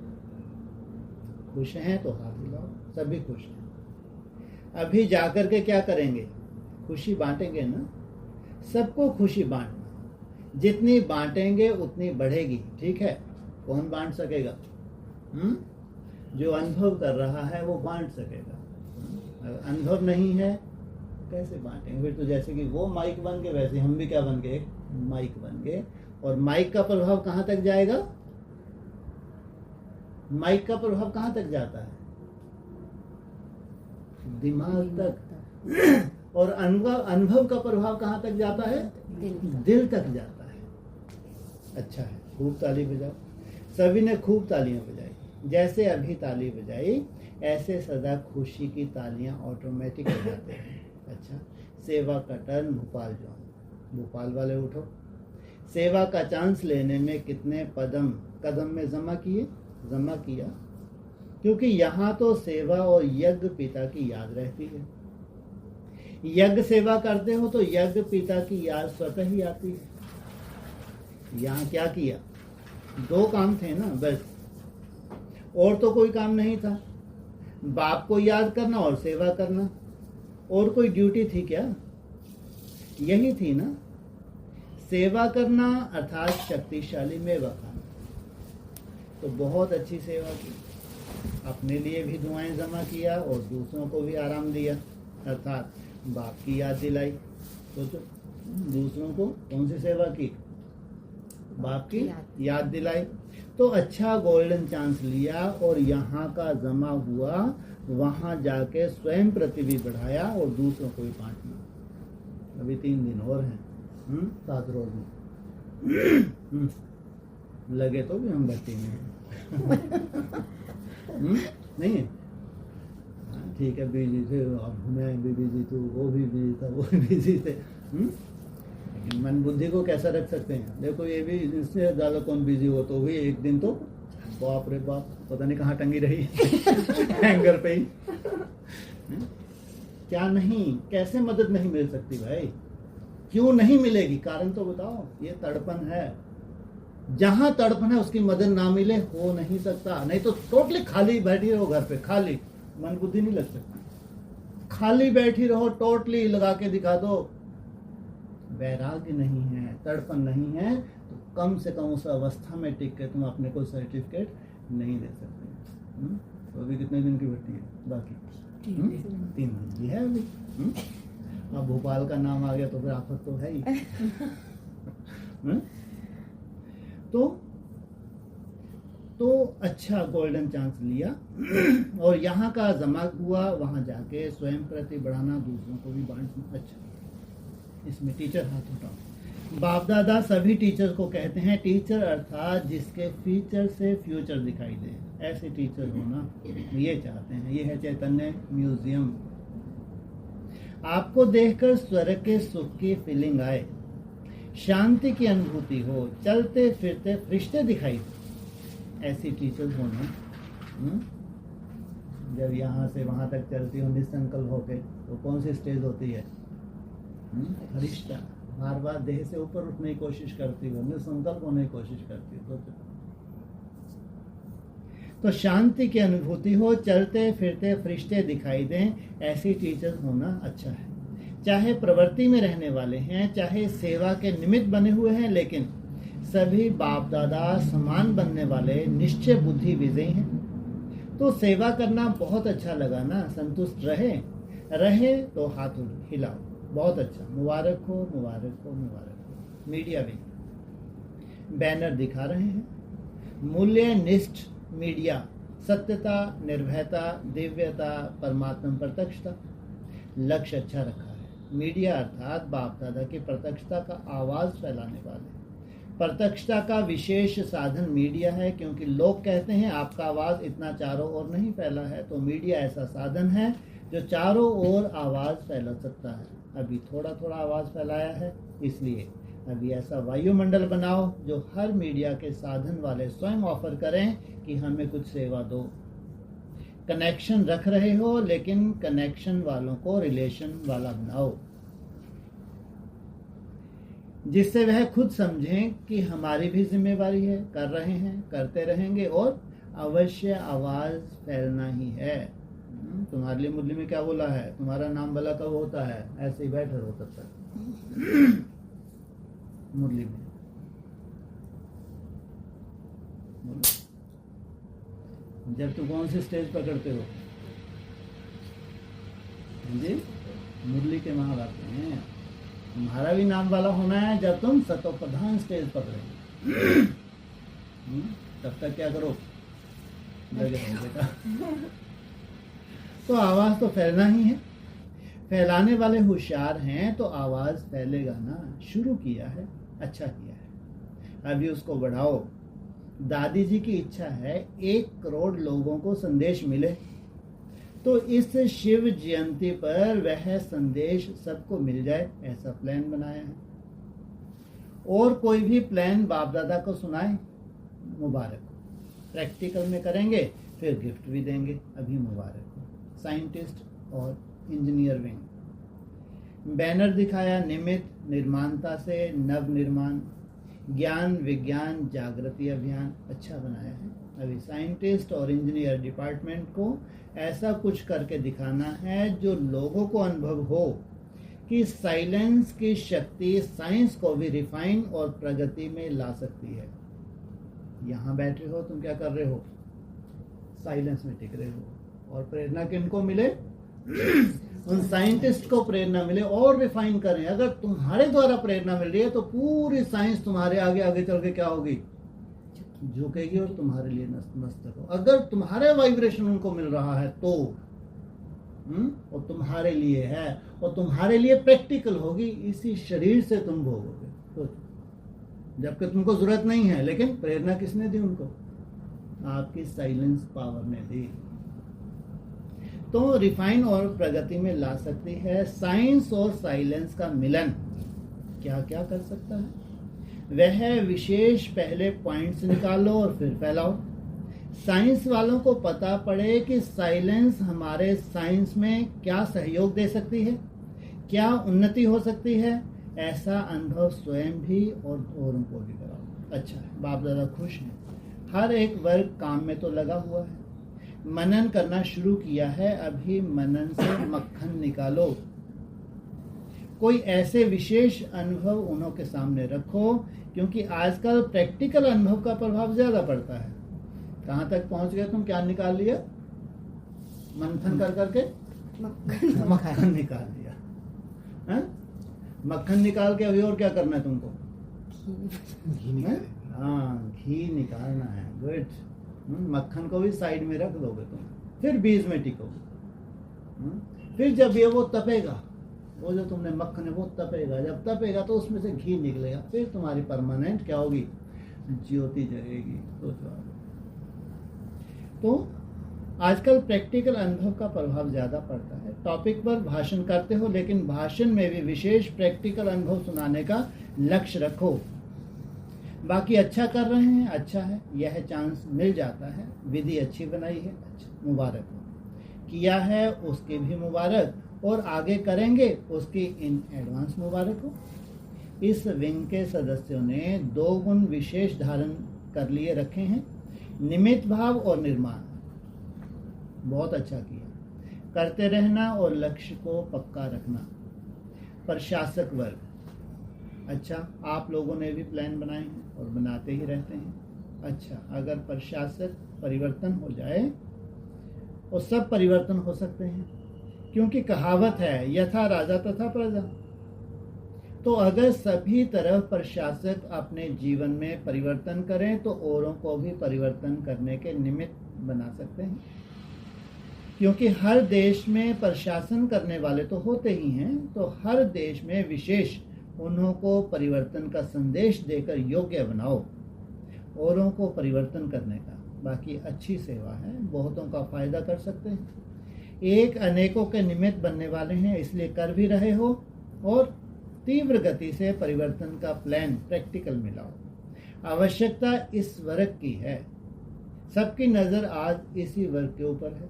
खुश हैं तो हाथ हिलाओ, सभी खुश हैं। अभी जाकर के क्या करेंगे? खुशी बांटेंगे ना, सबको खुशी बांटना। जितनी बांटेंगे उतनी बढ़ेगी, ठीक है? कौन बांट सकेगा? जो अनुभव कर रहा है वो बांट सकेगा। अगर अनुभव नहीं है कैसे बांटेंगे? फिर तो जैसे कि वो माइक बन गए, वैसे हम भी क्या बन गए? माइक बन गए। और माइक का प्रभाव कहाँ तक जाएगा? माइक का प्रभाव कहाँ तक जाता है? दिमाग तक। और अनुभव का प्रभाव कहाँ तक जाता है? दिल तक जाता है। अच्छा है, खूब ताली बजाओ। सभी ने खूब तालियां बजाई। जैसे अभी ताली बजाई, ऐसे सदा खुशी की तालियां ऑटोमेटिक हो जाते हैं। अच्छा, सेवा का टर्न भोपाल जाओ। भोपाल वाले उठो। सेवा का चांस लेने में कितने कदम में जमा किया, क्योंकि यहाँ तो सेवा और यज्ञ पिता की याद रहती है। यज्ञ सेवा करते हो तो यज्ञ पिता की याद स्वतः ही आती है। यहाँ क्या किया? 2 काम थे ना बस, और तो कोई काम नहीं था। बाप को याद करना और सेवा करना, और कोई ड्यूटी थी क्या? यही थी ना, सेवा करना अर्थात शक्तिशाली में खाना। तो बहुत अच्छी सेवा की, अपने लिए भी दुआएं जमा किया और दूसरों को भी आराम दिया, अर्थात बाप की याद दिलाई। सोचो, दूसरों को कौन सी सेवा की? बाप की याद दिलाई। तो अच्छा गोल्डन चांस लिया, और यहाँ का जमा हुआ वहाँ जाके स्वयं प्रति भी बढ़ाया और दूसरों को भी बांटना। अभी 3 दिन और हैं, 7 रोज में लगे तो भी हम बच्चे में नहीं है। ठीक है, बिजी थे, अब मैं भी बिजी थी, वो भी बिजी था, वो भी बिजी थे। लेकिन मन बुद्धि को कैसा रख सकते हैं? देखो, ये भी इससे ज़्यादा कौन बिजी हो, तो भी एक दिन तो बाप रे बाप, पता नहीं कहाँ टंगी रही हैंगर पे ही। क्या नहीं, कैसे मदद नहीं मिल सकती भाई? क्यों नहीं मिलेगी? कारण तो बताओ। ये तड़पन है। जहां तड़पन है उसकी मदद ना मिले, हो नहीं सकता। नहीं तो टोटली खाली बैठी रहो घर पे, खाली मन बुद्धि नहीं लग सकती। खाली बैठी रहो, टोटली लगा के दिखा दो, वैराग्य नहीं है, तड़पन नहीं है, तो कम से कम उस अवस्था में टिक के तुम अपने को सर्टिफिकेट नहीं दे सकते। तो अभी कितने दिन की भर्ती है बाकी? 3 दिन की है अभी। अब भोपाल का नाम आ गया तो फिर आफत तो है ही। तो अच्छा गोल्डन चांस लिया और यहाँ का जमा हुआ, वहाँ जाके स्वयं प्रति बढ़ाना, दूसरों को भी बांटना। अच्छा, इसमें टीचर हाथ उठाओ। बाप दादा सभी टीचर को कहते हैं, टीचर अर्थात जिसके फीचर से फ्यूचर दिखाई दे, ऐसे टीचर होना ये चाहते हैं। ये है चैतन्य म्यूजियम। आपको देखकर स्वर्ग के सुख की फीलिंग आए, शांति की अनुभूति हो, चलते फिरते फरिश्ते दिखाई दे, ऐसी टीचर होना। जब यहाँ से वहाँ तक चलती हो निसंकल्प होके, तो कौन सी स्टेज होती है? फरिश्ता। बार बार देह से ऊपर उठने की कोशिश करती हो, निसंकल्प होने की कोशिश करती हो। तो शांति की अनुभूति हो, चलते फिरते फरिश्ते दिखाई दें, ऐसी टीचर होना अच्छा है। चाहे प्रवृत्ति में रहने वाले हैं, चाहे सेवा के निमित्त बने हुए हैं, लेकिन सभी बाप दादा समान बनने वाले निश्चय बुद्धि विजयी हैं। तो सेवा करना बहुत अच्छा लगा ना? संतुष्ट रहे तो हाथ हिलाओ, बहुत अच्छा, मुबारक हो, मुबारक हो, मुबारक हो। मीडिया भी बैनर दिखा रहे हैं, मूल्य निष्ठ मीडिया, सत्यता, निर्भयता, दिव्यता, परमात्मा प्रत्यक्षता, लक्ष्य अच्छा रखा है। मीडिया अर्थात बाप दादा की प्रत्यक्षता का आवाज़ फैलाने वाले। प्रत्यक्षता का विशेष साधन मीडिया है, क्योंकि लोग कहते हैं आपका आवाज़ इतना चारों ओर नहीं फैला है, तो मीडिया ऐसा साधन है जो चारों ओर आवाज़ फैला सकता है। अभी थोड़ा थोड़ा आवाज़ फैलाया है, इसलिए अभी ऐसा वायुमंडल बनाओ जो हर मीडिया के साधन वाले स्वयं ऑफर करें कि हमें कुछ सेवा दो। कनेक्शन रख रहे हो, लेकिन कनेक्शन वालों को रिलेशन वाला बनाओ, जिससे वह खुद समझें कि हमारी भी जिम्मेवारी है, कर रहे हैं, करते रहेंगे और अवश्य आवाज़ फैलना ही है। तुम्हारे लिए मुरली में क्या बोला है? तुम्हारा नाम भला कब होता है? ऐसे ही बैठे रहो तब तक। मुरली में जब तुम कौन सी स्टेज पकड़ते हो? जी, मुरली के महाराज हैं। तुम्हारा भी नाम वाला होना है जब तुम सतोप्रधान स्टेज पकड़ेंगे। तब तक क्या करो? लगे रहो बेटा। तो आवाज़ तो फैलना ही है। फैलाने वाले होशियार हैं तो आवाज़ फैलेगा ना। शुरू किया है, अच्छा किया है, अभी उसको बढ़ाओ। दादी जी की इच्छा है 1 करोड़ लोगों को संदेश मिले, तो इस शिव जयंती पर वह संदेश सबको मिल जाए, ऐसा प्लान बनाया है। और कोई भी प्लान बाप दादा को सुनाए, मुबारक हो। प्रैक्टिकल में करेंगे, फिर गिफ्ट भी देंगे, अभी मुबारक हो। साइंटिस्ट और इंजीनियर विंग बैनर दिखाया, निमित्त निर्माणता से नव निर्माण, ज्ञान विज्ञान जागृति अभियान, अच्छा बनाया है। अभी साइंटिस्ट और इंजीनियर डिपार्टमेंट को ऐसा कुछ करके दिखाना है जो लोगों को अनुभव हो कि साइलेंस की शक्ति साइंस को भी रिफाइन और प्रगति में ला सकती है। यहाँ बैठे हो, तुम क्या कर रहे हो? साइलेंस में टिक रहे हो। और प्रेरणा किनको मिले? उन साइंटिस्ट को प्रेरणा मिले और रिफाइन करें। अगर तुम्हारे द्वारा प्रेरणा मिल रही है तो पूरी साइंस तुम्हारे आगे आगे चल के क्या होगी? झुकेगी और तुम्हारे लिए नतमस्तक हो। अगर तुम्हारे वाइब्रेशन उनको मिल रहा है तो वो तुम्हारे लिए है और तुम्हारे लिए प्रैक्टिकल होगी। इसी शरीर से तुम भोगोगे, तो जबकि तुमको जरूरत नहीं है, लेकिन प्रेरणा किसने दी उनको? आपकी साइलेंस पावर ने दी। तो रिफाइन और प्रगति में ला सकती है। साइंस और साइलेंस का मिलन क्या क्या कर सकता है? वह विशेष पहले पॉइंट्स निकालो और फिर फैलाओ। साइंस वालों को पता पड़े कि साइलेंस हमारे साइंस में क्या सहयोग दे सकती है, क्या उन्नति हो सकती है। ऐसा अनुभव स्वयं भी और औरों को भी कराओ। अच्छा है, बाप दादा खुश हैं। हर एक वर्ग काम में तो लगा हुआ है, मनन करना शुरू किया है। अभी मनन से मक्खन निकालो। कोई ऐसे विशेष अनुभव उन्हों के सामने रखो, क्योंकि आजकल प्रैक्टिकल अनुभव का प्रभाव ज्यादा पड़ता है। कहाँ तक पहुंच गए तुम? क्या निकाल लिया? मंथन कर करके मक्खन निकाल लिया है? मक्खन निकाल के अभी और क्या करना है तुमको? हाँ, घी निकालना है। गुड। मक्खन को भी साइड में रख दोगे तुम, फिर बीज में टिकोगे। फिर जब ये वो तपेगा, वो जो तुमने मक्खन है वो तपेगा, जब तपेगा तो उसमें से घी निकलेगा, फिर तुम्हारी परमानेंट क्या होगी? ज्योति जगेगी। तो आजकल प्रैक्टिकल अनुभव का प्रभाव ज़्यादा पड़ता है। टॉपिक पर भाषण करते हो, लेकिन भाषण में भी विशेष प्रैक्टिकल अनुभव सुनाने का लक्ष्य रखो। बाकी अच्छा कर रहे हैं, अच्छा है, यह चांस मिल जाता है। विधि अच्छी बनाई है, अच्छा, मुबारक हो। किया है उसके भी मुबारक, और आगे करेंगे उसकी इन एडवांस मुबारक हो। इस विंग के सदस्यों ने 2 गुण विशेष धारण कर लिए रखे हैं, निमित्त भाव और निर्माण। बहुत अच्छा किया। करते रहना और लक्ष्य को पक्का रखना। प्रशासक वर्ग, अच्छा, आप लोगों ने भी प्लान बनाए हैं और बनाते ही रहते हैं। अच्छा, अगर प्रशासक परिवर्तन हो जाए और सब परिवर्तन हो सकते हैं, क्योंकि कहावत है यथा राजा तथा प्रजा। तो अगर सभी तरफ प्रशासक अपने जीवन में परिवर्तन करें तो औरों को भी परिवर्तन करने के निमित्त बना सकते हैं। क्योंकि हर देश में प्रशासन करने वाले तो होते ही हैं, तो हर देश में विशेष उन्हों को परिवर्तन का संदेश देकर योग्य बनाओ, औरों को परिवर्तन करने का। बाकी अच्छी सेवा है, बहुतों का फायदा कर सकते हैं, एक अनेकों के निमित्त बनने वाले हैं, इसलिए कर भी रहे हो, और तीव्र गति से परिवर्तन का प्लान प्रैक्टिकल में लाओ। आवश्यकता इस वर्ग की है, सबकी नज़र आज इसी वर्ग के ऊपर है,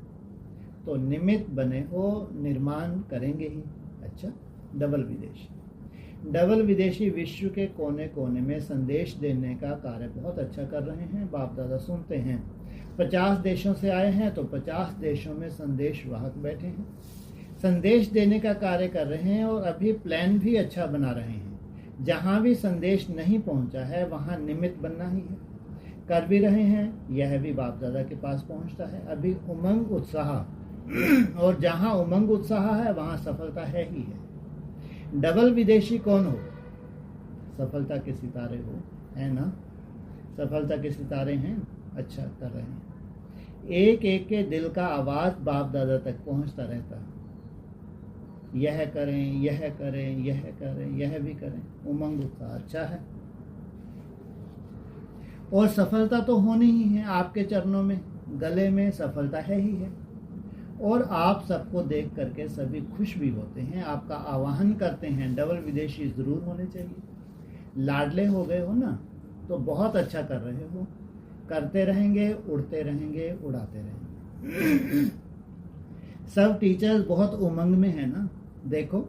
तो निमित्त बने हो, निर्माण करेंगे ही। अच्छा, डबल विदेशी विश्व के कोने कोने में संदेश देने का कार्य बहुत अच्छा कर रहे हैं। बाप दादा सुनते हैं, 50 देशों से आए हैं, तो 50 देशों में संदेश वाहक बैठे हैं, संदेश देने का कार्य कर रहे हैं, और अभी प्लान भी अच्छा बना रहे हैं। जहाँ भी संदेश नहीं पहुँचा है वहाँ निमित्त बनना ही है, कर भी रहे हैं। यह भी बाप दादा के पास पहुँचता है। अभी उमंग उत्साह, और जहाँ उमंग उत्साह है वहाँ सफलता है ही है। डबल विदेशी कौन हो? सफलता के सितारे हो, है ना? सफलता के सितारे हैं, अच्छा कर रहे हैं। एक एक के दिल का आवाज़ बाप दादा तक पहुंचता रहता है, यह करें, यह करें, यह करें, यह भी करें। उमंग उत्साह अच्छा है, और सफलता तो होनी ही है आपके चरणों में, गले में सफलता है ही है, और आप सबको देख करके सभी खुश भी होते हैं, आपका आवाहन करते हैं। डबल विदेशी ज़रूर होने चाहिए। लाडले हो गए हो ना, तो बहुत अच्छा कर रहे हो, करते रहेंगे, उड़ते रहेंगे, उड़ाते रहेंगे। सब टीचर्स बहुत उमंग में है ना, देखो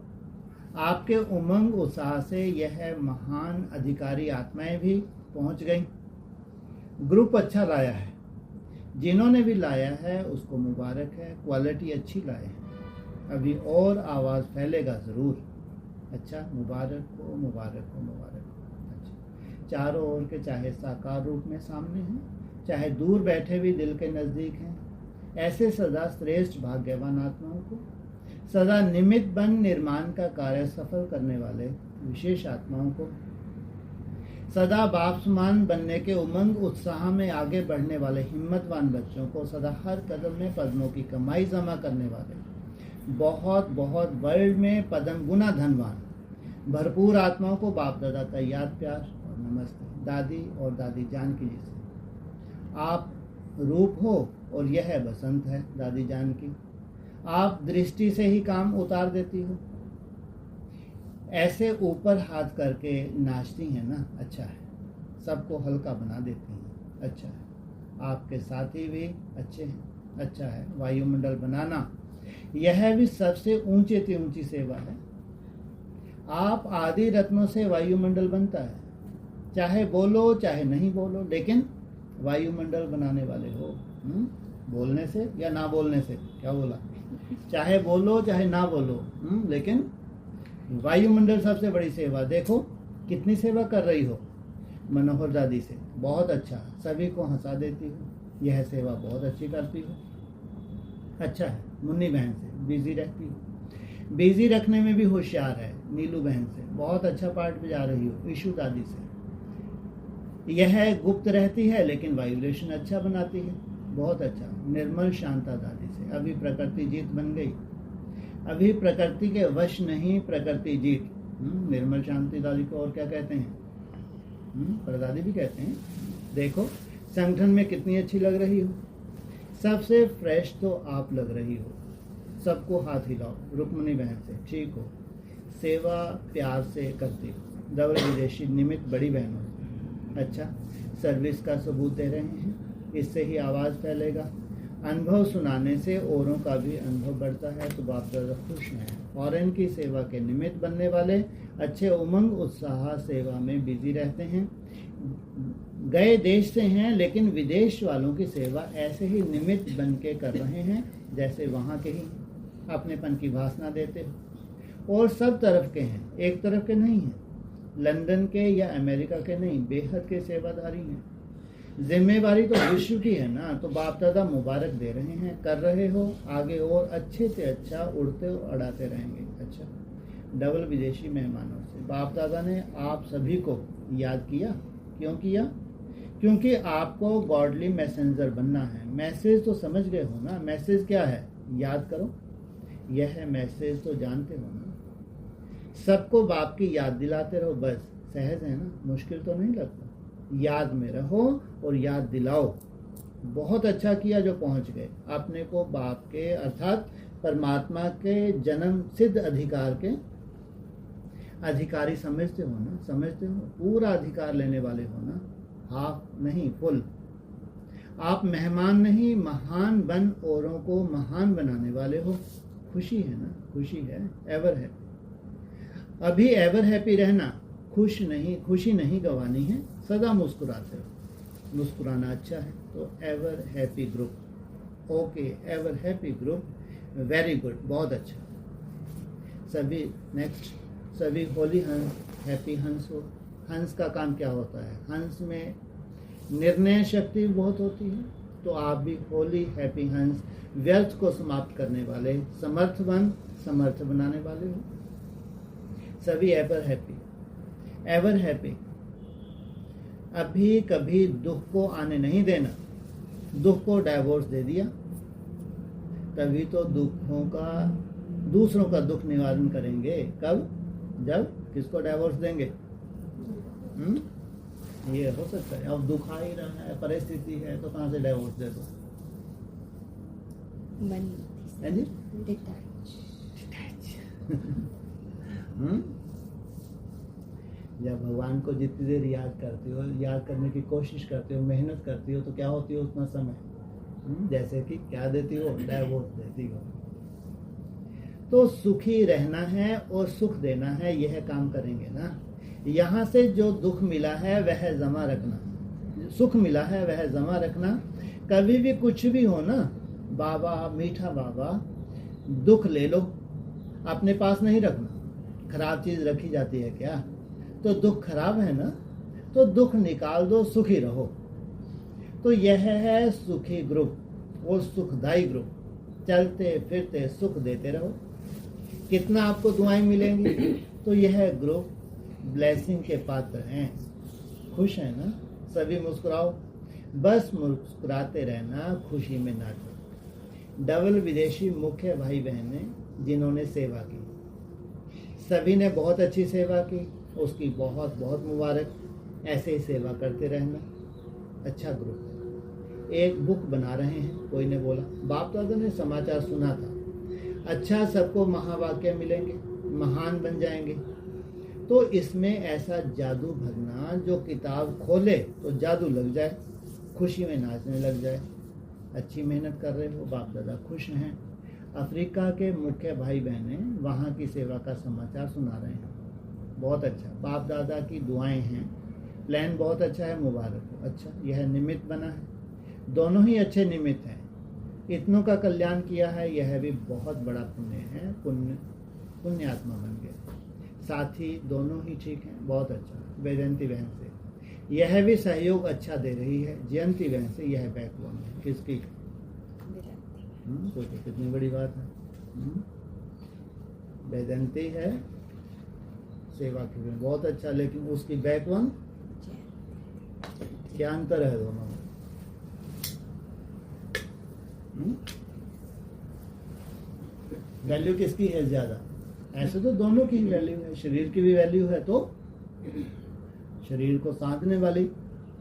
आपके उमंग उत्साह से यह महान अधिकारी आत्माएं भी पहुंच गई। ग्रुप अच्छा लाया है, जिन्होंने भी लाया है उसको मुबारक है, क्वालिटी अच्छी लाए हैं, अभी और आवाज़ फैलेगा ज़रूर। अच्छा, मुबारक हो, मुबारक हो, मुबारक हो। अच्छा, चारों ओर के, चाहे साकार रूप में सामने हैं, चाहे दूर बैठे भी दिल के नज़दीक हैं, ऐसे सदा श्रेष्ठ भाग्यवान आत्माओं को, सदा निमित्त बन निर्माण का कार्य सफल करने वाले विशेष आत्माओं को, सदा बाप समान बनने के उमंग उत्साह में आगे बढ़ने वाले हिम्मतवान बच्चों को, सदा हर कदम में पद्मों की कमाई जमा करने वाले, बहुत बहुत वर्ल्ड में पदम गुना धनवान भरपूर आत्माओं को बाप दादा का याद, प्यार और नमस्ते। दादी और दादी जानकी जी से, आप रूप हो और यह बसंत है दादी जानकी, आप दृष्टि से ही काम उतार देती हो, ऐसे ऊपर हाथ करके नाचती हैं ना, अच्छा है, सबको हल्का बना देती हैं, अच्छा है। आपके साथी भी अच्छे हैं, अच्छा है। वायुमंडल बनाना, यह भी सबसे ऊंचे से ऊंची सेवा है। आप आदि रत्नों से वायुमंडल बनता है, चाहे बोलो चाहे नहीं बोलो, लेकिन वायुमंडल बनाने वाले हो। बोलने से या ना बोलने से, क्या बोला? चाहे बोलो चाहे ना बोलो, लेकिन वायुमंडल सबसे बड़ी सेवा। देखो कितनी सेवा कर रही हो मनोहर दादी से, बहुत अच्छा, सभी को हंसा देती हो, यह सेवा बहुत अच्छी करती हो। अच्छा है। मुन्नी बहन से बिजी रहती हो, बिजी रखने में भी होशियार है। नीलू बहन से बहुत अच्छा पार्ट बजा रही हो। ईशु दादी से यह गुप्त रहती है लेकिन वाइब्रेशन अच्छा बनाती है, बहुत अच्छा। निर्मल शांता दादी से, अभी प्रकृति जीत बन गई, अभी प्रकृति के वश नहीं, प्रकृति जीत। निर्मल शांति दादी को और क्या कहते हैं? परदादी भी कहते हैं। देखो संगठन में कितनी अच्छी लग रही हो, सबसे फ्रेश तो आप लग रही हो। सबको हाथ हिलाओ। रुक्मणी बहन से, ठीक हो, सेवा प्यार से करती हो। डबल विदेशी निमित्त बड़ी बहन हो, अच्छा, सर्विस का सबूत दे रहे हैं, इससे ही आवाज़ फैलेगा। अनुभव सुनाने से औरों का भी अनुभव बढ़ता है, तो बाप दादा खुश हैं। फॉरेन की सेवा के निमित्त बनने वाले अच्छे उमंग उत्साह सेवा में बिजी रहते हैं। गए देश से हैं लेकिन विदेश वालों की सेवा ऐसे ही निमित्त बन के कर रहे हैं जैसे वहाँ के ही, अपनेपन की भाषणा देते हो। और सब तरफ के हैं, एक तरफ के नहीं हैं, लंदन के या अमेरिका के नहीं, बेहद के सेवादारी हैं। जिम्मेवारी तो विश्व की है ना, तो बाप दादा मुबारक दे रहे हैं, कर रहे हो, आगे और अच्छे से अच्छा उड़ते और अड़ाते रहेंगे। अच्छा, डबल विदेशी मेहमानों से बाप दादा ने आप सभी को याद किया। क्यों किया? क्योंकि आपको गॉडली मैसेंजर बनना है। मैसेज तो समझ गए हो ना, मैसेज क्या है? याद करो, यह मैसेज तो जानते हो ना। सबको बाप की याद दिलाते रहो, बस। सहज है ना, मुश्किल तो नहीं लगता। याद में रहो और याद दिलाओ। बहुत अच्छा किया जो पहुंच गए। अपने को बाप के अर्थात परमात्मा के जन्म सिद्ध अधिकार के अधिकारी समझते हो ना, समझते हो, पूरा अधिकार लेने वाले हो ना, हाफ नहीं फुल। आप मेहमान नहीं, महान बन औरों को महान बनाने वाले हो। खुशी है ना, खुशी है, एवर हैप्पी। अभी एवर हैप्पी रहना, खुशी नहीं गंवानी है, सदा मुस्कुराते रहो। मुस्कुराना अच्छा है, तो ever happy group. Okay, ever happy group, very good, बहुत अच्छा। सभी नेक्स्ट, सभी होली हंस, हैप्पी हंस हो। हंस का काम क्या होता है? हंस में निर्णय शक्ति बहुत होती है, तो आप भी होली हैप्पी हंस, व्यर्थ को समाप्त करने वाले, समर्थवान समर्थ बनाने वाले हो। सभी एवर हैप्पी, एवर हैप्पी। अभी कभी दुख को आने नहीं देना। दुख को डाइवोर्स दे दिया, तभी तो दुखों का, दूसरों का दुख निवारण करेंगे। कब? जब किसको डाइवोर्स देंगे? ये हो सकता है। अब दुख आ ही रहा है, परिस्थिति है, तो कहाँ से डाइवोर्स दे दो? है जी? जब भगवान को जितनी देर याद करते हो, याद करने की कोशिश करते हो, मेहनत करती हो, तो क्या होती हो उतना समय? जैसे कि क्या देती हो? डाइवोर्स देती हो। तो सुखी रहना है और सुख देना है, यह काम करेंगे ना। यहाँ से जो दुख मिला है वह जमा रखना, सुख मिला है वह जमा रखना। कभी भी कुछ भी हो ना, बाबा मीठा बाबा, दुख ले लो, अपने पास नहीं रखना। खराब चीज रखी जाती है क्या? तो दुख खराब है ना, तो दुख निकाल दो, सुखी रहो। तो यह है सुखी ग्रुप और सुखदायी ग्रुप। चलते फिरते सुख देते रहो। कितना आपको दुआएं मिलेंगी? तो यह ग्रुप ब्लेसिंग के पात्र हैं। खुश है ना? सभी मुस्कुराओ, बस मुस्कुराते रहना, खुशी में नाचो। डबल विदेशी मुख्य भाई बहनें जिन्होंने सेवा की, सभी ने बहुत अच्छी सेवा की, उसकी बहुत बहुत मुबारक। ऐसे ही सेवा करते रहना। अच्छा ग्रुप है। एक बुक बना रहे हैं, कोई ने बोला, बाप दादा ने समाचार सुना था। अच्छा, सबको महावाक्य मिलेंगे, महान बन जाएंगे। तो इसमें ऐसा जादू भरना, जो किताब खोले तो जादू लग जाए, खुशी में नाचने लग जाए। अच्छी मेहनत कर रहे हो, बाप दादा खुश हैं। अफ्रीका के मुख्य भाई बहनें वहाँ की सेवा का समाचार सुना रहे हैं। बहुत अच्छा, बाप दादा की दुआएं हैं। प्लान बहुत अच्छा है, मुबारक हो। अच्छा, यह निमित्त बना है, दोनों ही अच्छे निमित्त हैं। इतनों का कल्याण किया है, यह भी बहुत बड़ा पुण्य है। पुण्य आत्मा बन गए। साथी दोनों ही ठीक हैं, बहुत अच्छा। वैजयंती बहन से यह भी सहयोग अच्छा दे रही है। जयंती बहन से यह बैकबोन है। किसकी? सोचो कितनी बड़ी बात है। वैजयंती है सेवा की भी बहुत अच्छा, लेकिन उसकी बैकबोन क्या अंतर है दोनों में? वैल्यू किसकी है ज्यादा? ऐसे तो दोनों की वैल्यू है। शरीर की भी वैल्यू है, तो शरीर को साधने वाली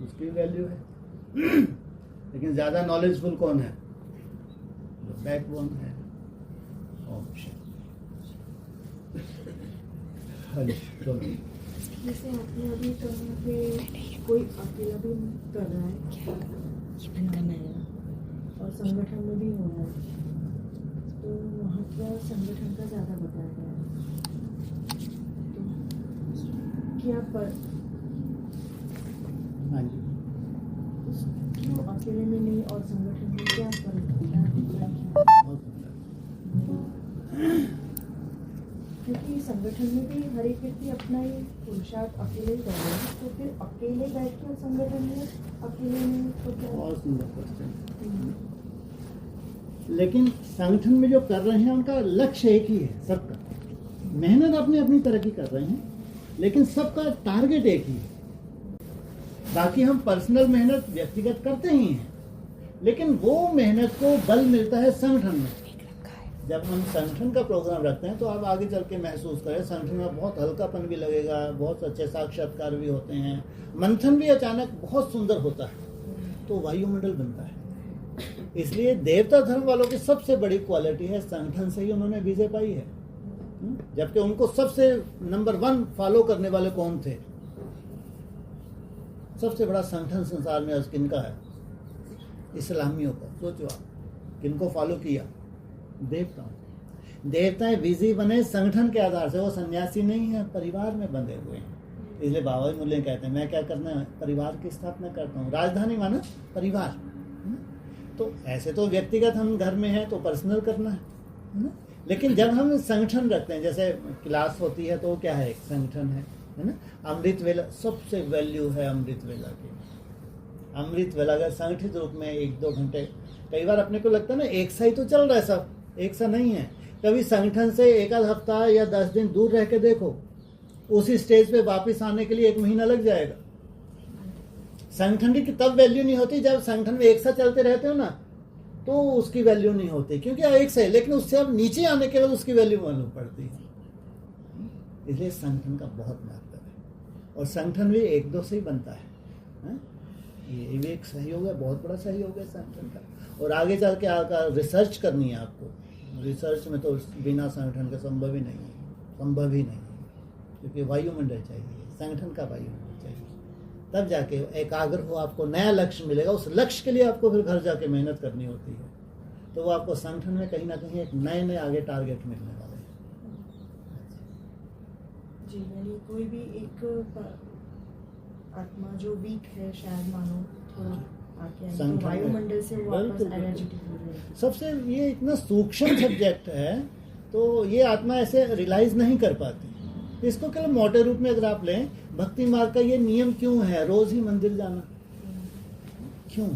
उसकी वैल्यू है। लेकिन ज्यादा नॉलेजफुल कौन है? जो बैकबोन है। जैसे आपने अभी कहा कि कोई अकेला भी कर रहा है और संगठन में भी हो रहा है, तो महत्व संगठन का ज़्यादा बताया गया है। तो क्या पर हाँ जी, क्यों अकेले में नहीं और संगठन में क्या फर्क है? बहुत सुंदर। क्योंकि संगठन में भी हर एक व्यक्ति अपना ही पुरुषार्थ अकेले ही कर रहे हैं, तो फिर अकेले बैठ कर संगठन में अकेले में तो क्या? बहुत सुंदर क्वेश्चन। लेकिन संगठन में जो कर रहे हैं उनका लक्ष्य एक ही है सबका। मेहनत अपनी अपनी तरह की कर रहे हैं, लेकिन सबका टारगेट एक ही है। बाकी हम पर्सनल मेहनत व्यक्तिगत करते ही हैं, लेकिन वो मेहनत को बल मिलता है संगठन में। जब हम संगठन का प्रोग्राम रखते हैं तो आप आगे चल के महसूस करें, संगठन में बहुत हल्कापन भी लगेगा, बहुत अच्छे साक्षात्कार भी होते हैं, मंथन भी अचानक बहुत सुंदर होता है, तो वायुमंडल बनता है। इसलिए देवता धर्म वालों की सबसे बड़ी क्वालिटी है संगठन से ही उन्होंने विजय पाई है। जबकि उनको सबसे नंबर 1 फॉलो करने वाले कौन थे? सबसे बड़ा संगठन संसार में आज किनका है? इस्लामियों का। सोचो आप, किनको फॉलो किया? देवताओं। देवताएं बिजी बने संगठन के आधार से, वो सन्यासी नहीं है, परिवार में बंधे हुए हैं। इसलिए बाबा मूल्य कहते हैं मैं क्या करना है? परिवार की स्थापना करता हूँ। राजधानी माना परिवार। तो ऐसे तो व्यक्तिगत हम घर में हैं तो पर्सनल करना है ना? लेकिन जब हम संगठन रखते हैं, जैसे क्लास होती है तो क्या है? एक संगठन है ना? अमृत वेला सबसे वैल्यू है अमृत वेला की। अमृत वेला अगर संगठित रूप में 1-2 घंटे, कई बार अपने को लगता है ना एक सा ही तो चल रहा है, सब एक सा नहीं है। कभी संगठन से एक आध हफ्ता या 10 दिन दूर रह के देखो, उसी स्टेज पे वापस आने के लिए 1 महीना लग जाएगा। संगठन की तब वैल्यू नहीं होती जब संगठन में एक साथ चलते रहते हो ना, तो उसकी वैल्यू नहीं होती, क्योंकि एक से, लेकिन उससे अब नीचे आने के बाद उसकी वैल्यू मालूम पड़ती है। इसलिए संगठन का बहुत महत्व है, और संगठन भी 1-2 से ही बनता है। ये भी एक सहयोग है, बहुत बड़ा सहयोग है संगठन का। और आगे चल के आकर रिसर्च करनी है आपको। रिसर्च में तो बिना संगठन के संभव ही नहीं है, क्योंकि वायुमंडल चाहिए, संगठन का वायुमंडल चाहिए, तब जाके एकाग्र हो, आपको नया लक्ष्य मिलेगा। उस लक्ष्य के लिए आपको फिर घर जाके मेहनत करनी होती है, तो वो आपको संगठन में कहीं ना कहीं एक नए आगे टारगेट मिलने वाले हैं। जी, यानी कोई भी एक आत्मा जो वीक है, शायद मानो थोड़ा आके आए, तो वायुमंडल से वो वापस एनर्जेटिक हो जाएगी। सबसे ये इतना सूक्ष्म सब्जेक्ट है, तो ये आत्मा ऐसे रियलाइज नहीं कर पाती। इसको केवल मोटे रूप में अगर आप लें, भक्ति मार्ग का ये नियम क्यों है रोज ही मंदिर जाना? क्यों?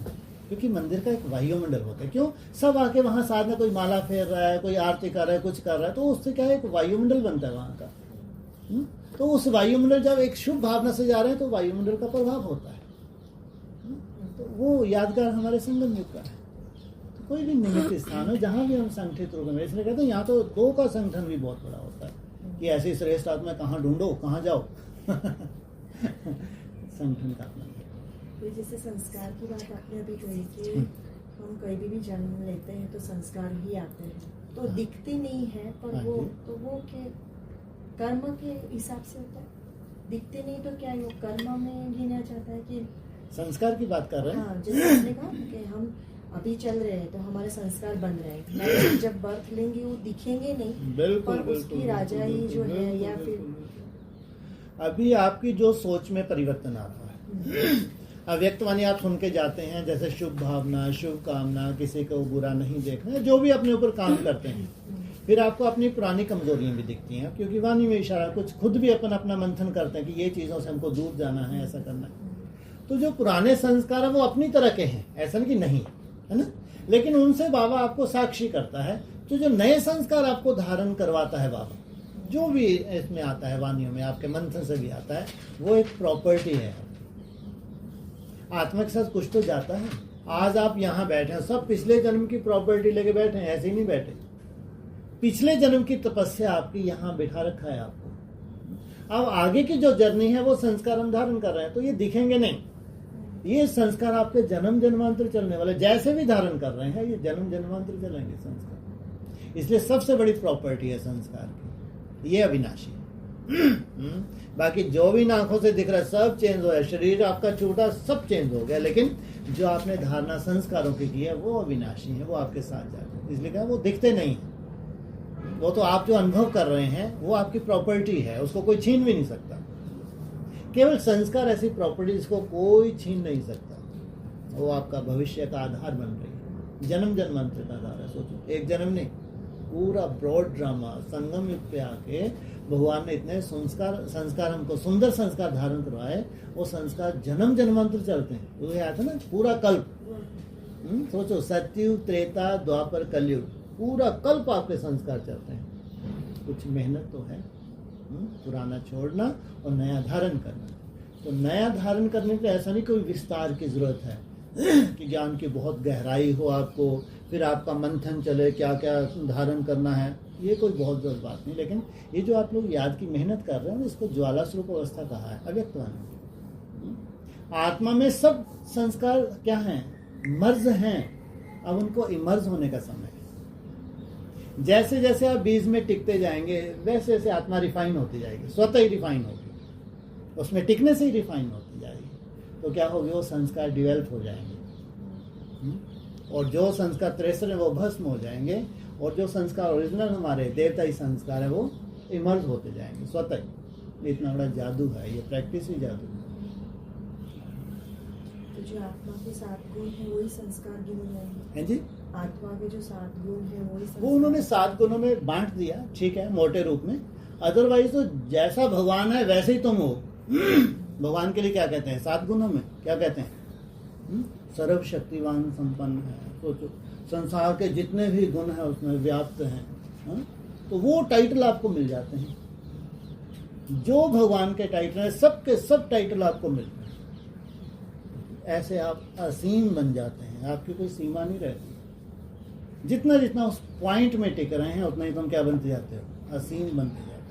क्योंकि मंदिर का एक वायुमंडल होता है। क्यों? सब आके वहां साथ में कोई माला फेर रहा है, कोई आरती कर रहा है, कुछ कर रहा है, तो उससे क्या है, एक वायुमंडल बनता है वहां का। तो उस वायुमंडल जब एक शुभ भावना से जा रहे हैं तो वायुमंडल का प्रभाव होता है। तो वो यादगार हमारे संगम युग का है। तो कोई भी निमित्त स्थान हो जहां भी हम संगठित रूप में, इसलिए कहते हैं यहाँ तो 2 का संगठन भी बहुत बड़ा होता है कि ऐसी श्रेष्ठ आत्मा कहाँ ढूंढो, कहाँ जाओ। संगठन का अपना। तो जैसे संस्कार की बात आपने अभी कही कि हम कहीं भी जन्म लेते हैं तो संस्कार ही आते हैं, तो दिखते नहीं है, पर वो के कर्म के हिसाब से होता है। दिखते नहीं तो क्या वो कर्म में गिना जाता है कि संस्कार की बात कर रहे हैं? हाँ, जैसे आपने कहा कि हम अभी चल रहे हैं तो हमारे संस्कार बन रहे हैं, जब बर्थ लेंगे वो दिखेंगे नहीं, बिल्कुल, पर उसकी राजाई जो है, या फिर अभी आपकी जो सोच में परिवर्तन आ रहा है। अव्यक्त वाणी आप सुन के जाते हैं, जैसे शुभ भावना, शुभ कामना, किसी को बुरा नहीं देखना, जो भी अपने ऊपर काम करते हैं, फिर आपको अपनी पुरानी कमजोरियां भी दिखती हैं, क्योंकि वाणी में इशारा, कुछ खुद भी अपना मंथन करते हैं कि ये चीजों से हमको दूर जाना है, ऐसा करना है। तो जो पुराने संस्कार है वो अपनी तरह के हैं, ऐसा नहीं कि नहीं है ना, लेकिन उनसे बाबा आपको साक्षी करता है। तो जो नए संस्कार आपको धारण करवाता है बाबा, जो भी इसमें आता है, वाणियों में आपके मंथन से भी आता है, वो एक प्रॉपर्टी है। आत्मा के साथ कुछ तो जाता है। आज आप यहाँ बैठे हैं, सब पिछले जन्म की प्रॉपर्टी लेके बैठे हैं, ऐसे ही नहीं बैठे। पिछले जन्म की तपस्या आपकी यहाँ बिठा रखा है आपको। अब आगे की जो जर्नी है वो संस्कार हम धारण कर रहे हैं, तो ये दिखेंगे नहीं। ये संस्कार आपके जन्म जन्मांतर चलने वाले, जैसे भी धारण कर रहे हैं, ये जन्म जन्मांतर चलेंगे संस्कार। इसलिए सबसे बड़ी प्रॉपर्टी है संस्कार की, ये अविनाशी है। बाकी जो भी आंखों से दिख रहा है सब चेंज हो गया, शरीर आपका छूटा, सब चेंज हो गया, लेकिन जो आपने धारणा संस्कारों की की है वो अविनाशी है, वो आपके साथ जाते हैं। इसलिए कहा वो दिखते नहीं है, वो तो आप जो अनुभव कर रहे हैं वो आपकी प्रॉपर्टी है, उसको कोई छीन भी नहीं सकता। केवल संस्कार ऐसी प्रॉपर्टी जिसको कोई छीन नहीं सकता, वो आपका भविष्य का आधार बन रही है, जन्म जन्मांतर का आधार है। सोचो, एक जन्म नहीं, पूरा ब्रॉड ड्रामा संगम युग पे आके भगवान ने इतने संस्कार हमको सुंदर संस्कार धारण करवाए, वो संस्कार जन्म जन्मांतर चलते हैं। वो आया था ना पूरा कल्प, सोचो सतयुग, त्रेता, द्वापर, कलयुग, पूरा कल्प आपके संस्कार चलते हैं। कुछ मेहनत तो है, पुराना छोड़ना और नया धारण करना। तो नया धारण करने के लिए ऐसा नहीं कोई विस्तार की जरूरत है, कि ज्ञान की बहुत गहराई हो आपको, फिर आपका मंथन चले क्या क्या धारण करना है, ये कोई बहुत बड़ी बात नहीं। लेकिन ये जो आप लोग याद की मेहनत कर रहे हैं इसको ज्वाला स्वरूप अवस्था कहा है, अव्यक्त वाणी। आत्मा में सब संस्कार क्या हैं? मर्ज हैं। अब उनको इमर्ज होने का समय है। जैसे जैसे आप बीज में टिकते जाएंगे वैसे वैसे आत्मा रिफाइन होती जाएगी, स्वतः ही रिफाइन होगी, उसमें टिकने से ही रिफाइन होती जाएगी। तो क्या होगी? वो संस्कार डिवेल्प हो जाएंगे, और जो संस्कार त्रेसर है वो भस्म हो जाएंगे, और जो संस्कार ओरिजिनल हमारे देवताई संस्कार है वो इमर्ज होते जाएंगे स्वतः ही। इतना बड़ा जादू है, ये प्रैक्टिस ही जादू है। तो जो आत्मा के 7 गुण है वही संस्कार गिने जाएंगे। हैं जी? आत्मा के जो 7 गुण है वही वो उन्होंने 7 गुणों में बांट दिया, ठीक है, मोटे रूप में। अदरवाइज तो जैसा भगवान है वैसे ही तुम हो। भगवान के लिए क्या कहते हैं? 7 गुणों में क्या कहते हैं? सर्वशक्तिवान संपन्न है। सोचो, संसार के जितने भी गुण हैं उसमें व्याप्त हैं। तो वो टाइटल आपको मिल जाते हैं, जो भगवान के टाइटल हैं, सबके सब टाइटल आपको मिलते हैं। ऐसे आप असीम बन जाते हैं, आपकी कोई सीमा नहीं रहती। जितना जितना उस पॉइंट में टिक रहे हैं उतना ही तुम क्या बनते जाते हो? असीम बनते जाते हो।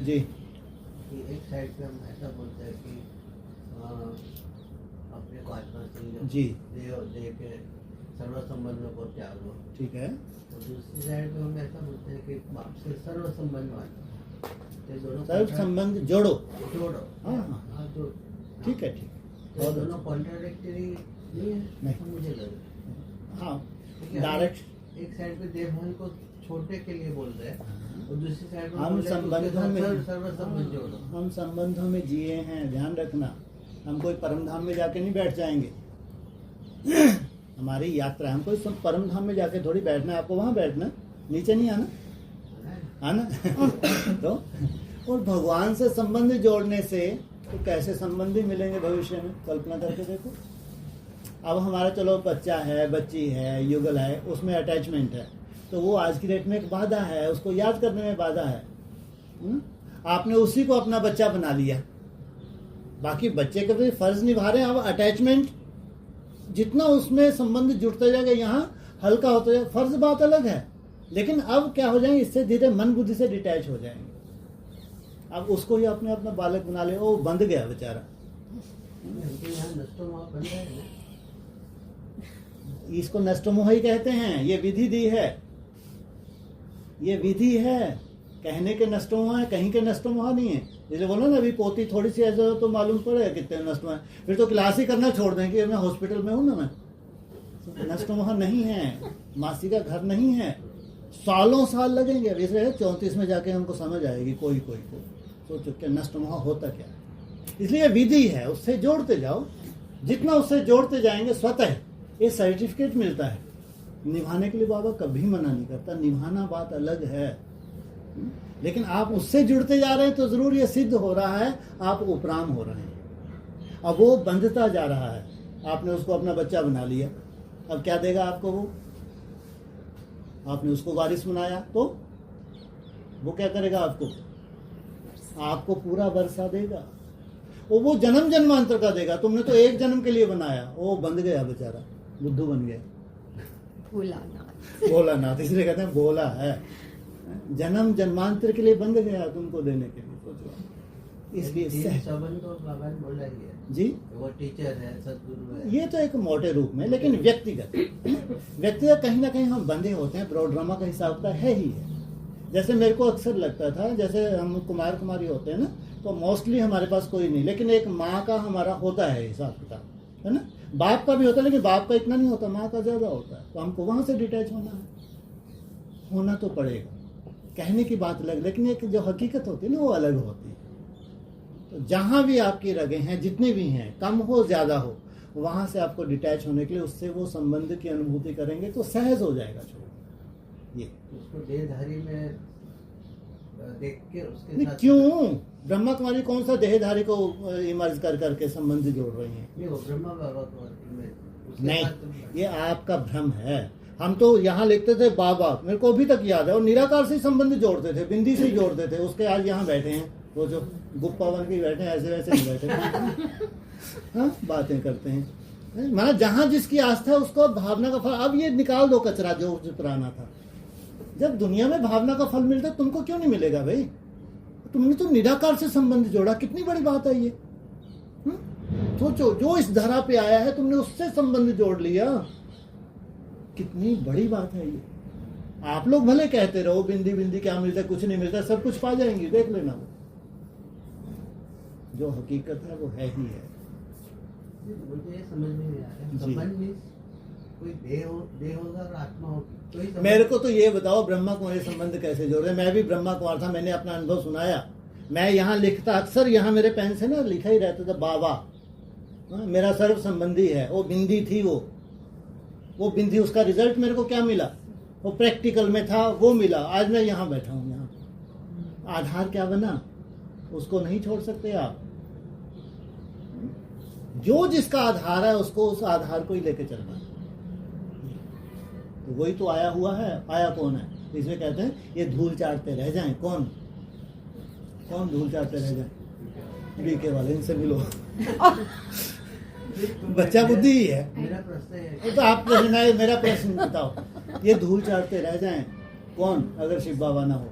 जी, कि एक साइड पे हम ऐसा बोलते हैं कि अपने को आत्मा से जी, देह के सर्व संबंधों को त्यागो। ठीक है। और दूसरी साइड पे हम ऐसा बोलते हैं कि बाप से सर्व संबंध मानो। तो दोनों सर्व संबंध जोड़ो। जोड़ो। हाँ, हाँ। हाँ, तो ठीक है, ठीक है। तो बहुत दोनों अच्छा। कॉन्ट्राडिक्टरी नहीं है? नहीं। तो मुझे लगा हाँ, क्योंकि डायरेक्ट एक साइड पे देवभान को छोड़ने के लिए बोल रहे हैं और दूसरी साइड पे हम बोल रहे हैं कि उसके संबंधों साथ में सर्व संबंध जोड़ो। हम संबंधों में जिए हैं, ध्यान रखना। हम कोई परम धाम में जाके नहीं बैठ जाएंगे। हमारी यात्रा है, हम कोई परम धाम में जाके थोड़ी बैठना है। आपको वहां बैठना, नीचे नहीं आना तो और भगवान से संबंध जोड़ने से तो कैसे संबंधी मिलेंगे भविष्य में? कल्पना करके देखो। अब हमारा चलो बच्चा है, बच्ची है, युगल है, उसमें अटैचमेंट है, तो वो आज की डेट में एक बाधा है, उसको याद करने में बाधा है। आपने उसी को अपना बच्चा बना लिया, बाकी बच्चे के प्रति फर्ज निभा रहे हैं। अब अटैचमेंट जितना उसमें संबंध जुड़ता जाएगा, यहाँ हल्का होता जाएगा। फर्ज बात अलग है, लेकिन अब क्या हो जाएंगे, इससे धीरे मन बुद्धि से डिटैच हो जाएंगे। अब उसको ही अपने अपना बालक बना ले, वो बंध गया बेचारा। इसको नष्टमोह ही कहते हैं। ये विधि दी है, ये विधि है। कहने के नष्टमोह है, कहीं के नष्टमोह नहीं है। इसलिए बोलो ना, अभी पोती थोड़ी सी ऐसा तो मालूम पड़े कितने नष्टमोह है, फिर तो क्लास ही करना छोड़ दें कि मैं हॉस्पिटल में हूं ना। मैं नष्टमोह नहीं है, मासी का घर नहीं है। सालों साल लगेंगे। अब इसलिए 34 में जाके हमको समझ आएगी कोई को। सोचो क्या नष्टमोह होता क्या। इसलिए विधि है, उससे जोड़ते जाओ। जितना उससे जोड़ते जाएंगे स्वतः ये सर्टिफिकेट मिलता है। निभाने के लिए बाबा कभी मना नहीं करता, निभाना बात अलग है। लेकिन आप उससे जुड़ते जा रहे हैं तो जरूर ये सिद्ध हो रहा है आप उपराम हो रहे हैं। अब वो बंधता जा रहा है। आपने उसको अपना बच्चा बना लिया, अब क्या देगा आपको वो? आपने उसको वारिस बनाया तो वो क्या करेगा? आपको पूरा वर्षा देगा। वो जन्म जन्मांतर का देगा। तुमने तो एक जन्म के लिए बनाया, वो बंध गया बेचारा, बुद्धू बन गया। भोलानाथ इसलिए कहते हैं भोला है। जन्म जन्मांतर के लिए बंध गया तुमको देने के लिए। सोचो, इसलिए संबंध और बाबा ने बोला ही है जी, वो टीचर है, सदगुरु है। ये तो एक मोटे रूप में, लेकिन व्यक्तिगत कहीं ना कहीं हम बंधे होते हैं। प्रोड्रामा का हिसाब का है ही है। जैसे मेरे को अक्सर लगता था, जैसे हम कुमार कुमारी होते हैं ना, तो मोस्टली हमारे पास कोई नहीं, लेकिन एक माँ का हमारा होता है हिसाब किताब, है ना। बाप का भी होता है, लेकिन बाप का इतना नहीं होता, माँ का ज्यादा होता है। तो हमको वहां से डिटैच होना तो पड़ेगा। कहने की बात अलग, लेकिन एक जो हकीकत होती है ना वो अलग होती है। तो जहां भी आपकी रगें हैं, जितनी भी हैं, कम हो ज्यादा हो, वहां से आपको डिटैच होने के लिए उससे वो संबंध की अनुभूति करेंगे तो सहज हो जाएगा। छोड़ ये उसको देहधारी में देख के उसके नहीं, साथ क्यों ब्रह्मा कुमारी कौन सा देहधारी को इमर्ज कर करके संबंध जोड़ रही हैं? नहीं, वो ब्रह्मा बाबा को उसके नहीं, साथ ये आपका भ्रम है। हम तो यहाँ लिखते थे बाबा, मेरे को अभी तक याद है, और निराकार से ही संबंध जोड़ते थे, बिंदी से ही जोड़ते थे। उसके आज यहाँ बैठे हैं, वो जो गुप्पा बन के बैठे ऐसे वैसे नहीं बैठे। हाँ, बातें करते हैं। मतलब जहाँ जिसकी आस्था है उसको भावना का फल। अब ये निकाल दो कचरा जो पुराना था। जब दुनिया में भावना का फल मिलता है तुमको क्यों नहीं मिलेगा भाई? तुमने तो निराकार से संबंध जोड़ा, कितनी बड़ी बात है ये। सोचो, जो इस धरा पे आया है तुमने उससे संबंध जोड़ लिया, कितनी बड़ी बात है ये। आप लोग भले कहते रहो बिंदी बिंदी क्या मिलता है, कुछ नहीं मिलता, सब कुछ पा जाएंगे, देख लेना। वो जो हकीकत है वो है ही है। मुझे ये समझ में नहीं आ रहा, जी। संबंध मीन्स कोई देह होगा और आत्मा होगी, कोई संबंध- मेरे को तो ये बताओ ब्रह्मा कुमारी संबंध कैसे जोड़ रहे? मैं भी ब्रह्मा कुमार था, मैंने अपना अनुभव सुनाया। मैं यहाँ लिखता, अक्सर यहाँ मेरे पेन से ना लिखा ही रहता था बाबा। हाँ, मेरा सर्व संबंधी है। वो बिंदी थी, वो बिंदी, उसका रिजल्ट मेरे को क्या मिला? वो प्रैक्टिकल में था, वो मिला। आज मैं यहाँ बैठा हूँ। यहाँ आधार क्या बना? उसको नहीं छोड़ सकते आप। जो जिसका आधार है उसको उस आधार को ही लेके चलना। तो वही तो आया हुआ है। आया कौन है? इसमें कहते हैं ये धूल चाटते रह जाएं। कौन धूल चाटते रह जाएं? बीके वाले, इनसे मिलो। बच्चा बुद्धि ही है। मेरा प्रश्न है, तो आप प्रश्न, मेरा प्रश्न बताओ, ये धूल चाटते रह जाएं कौन? अगर शिव बाबा ना हो,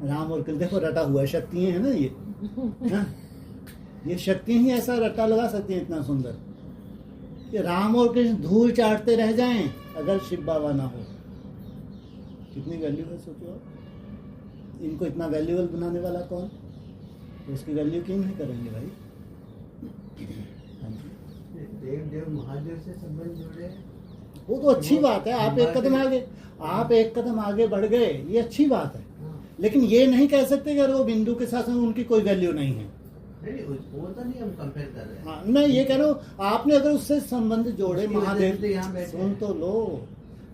राम और कृष्ण। देखो रटा हुआ है, शक्तियां है ना ये। हाँ? ये शक्तियां ही ऐसा रटा लगा सकती हैं इतना सुंदर। ये राम और कृष्ण धूल चाटते रह जाएं अगर शिव बाबा ना हो, कितनी वैल्यू है सोचो आप। इनको इतना वैल्यूएबल बनाने वाला कौन? तो उसकी वैल्यू क्यों नहीं करेंगे भाई? हाँ जी। देव महादेव से संबंध जुड़े हैं। वो तो अच्छी बात है। आप एक कदम आगे बढ़ गए, ये अच्छी बात है। हाँ। लेकिन ये नहीं कह सकते कि अगर वो बिंदु के साथ उनकी कोई वैल्यू नहीं है। नहीं, वो तो नहीं हम कंपेयर कर रहे हैं। हाँ, मैं ये कह रहा हूँ, आपने अगर उससे संबंध जोड़े, उसकी वजह महादेव से यहाँ बैठे सुन हैं। तो लो,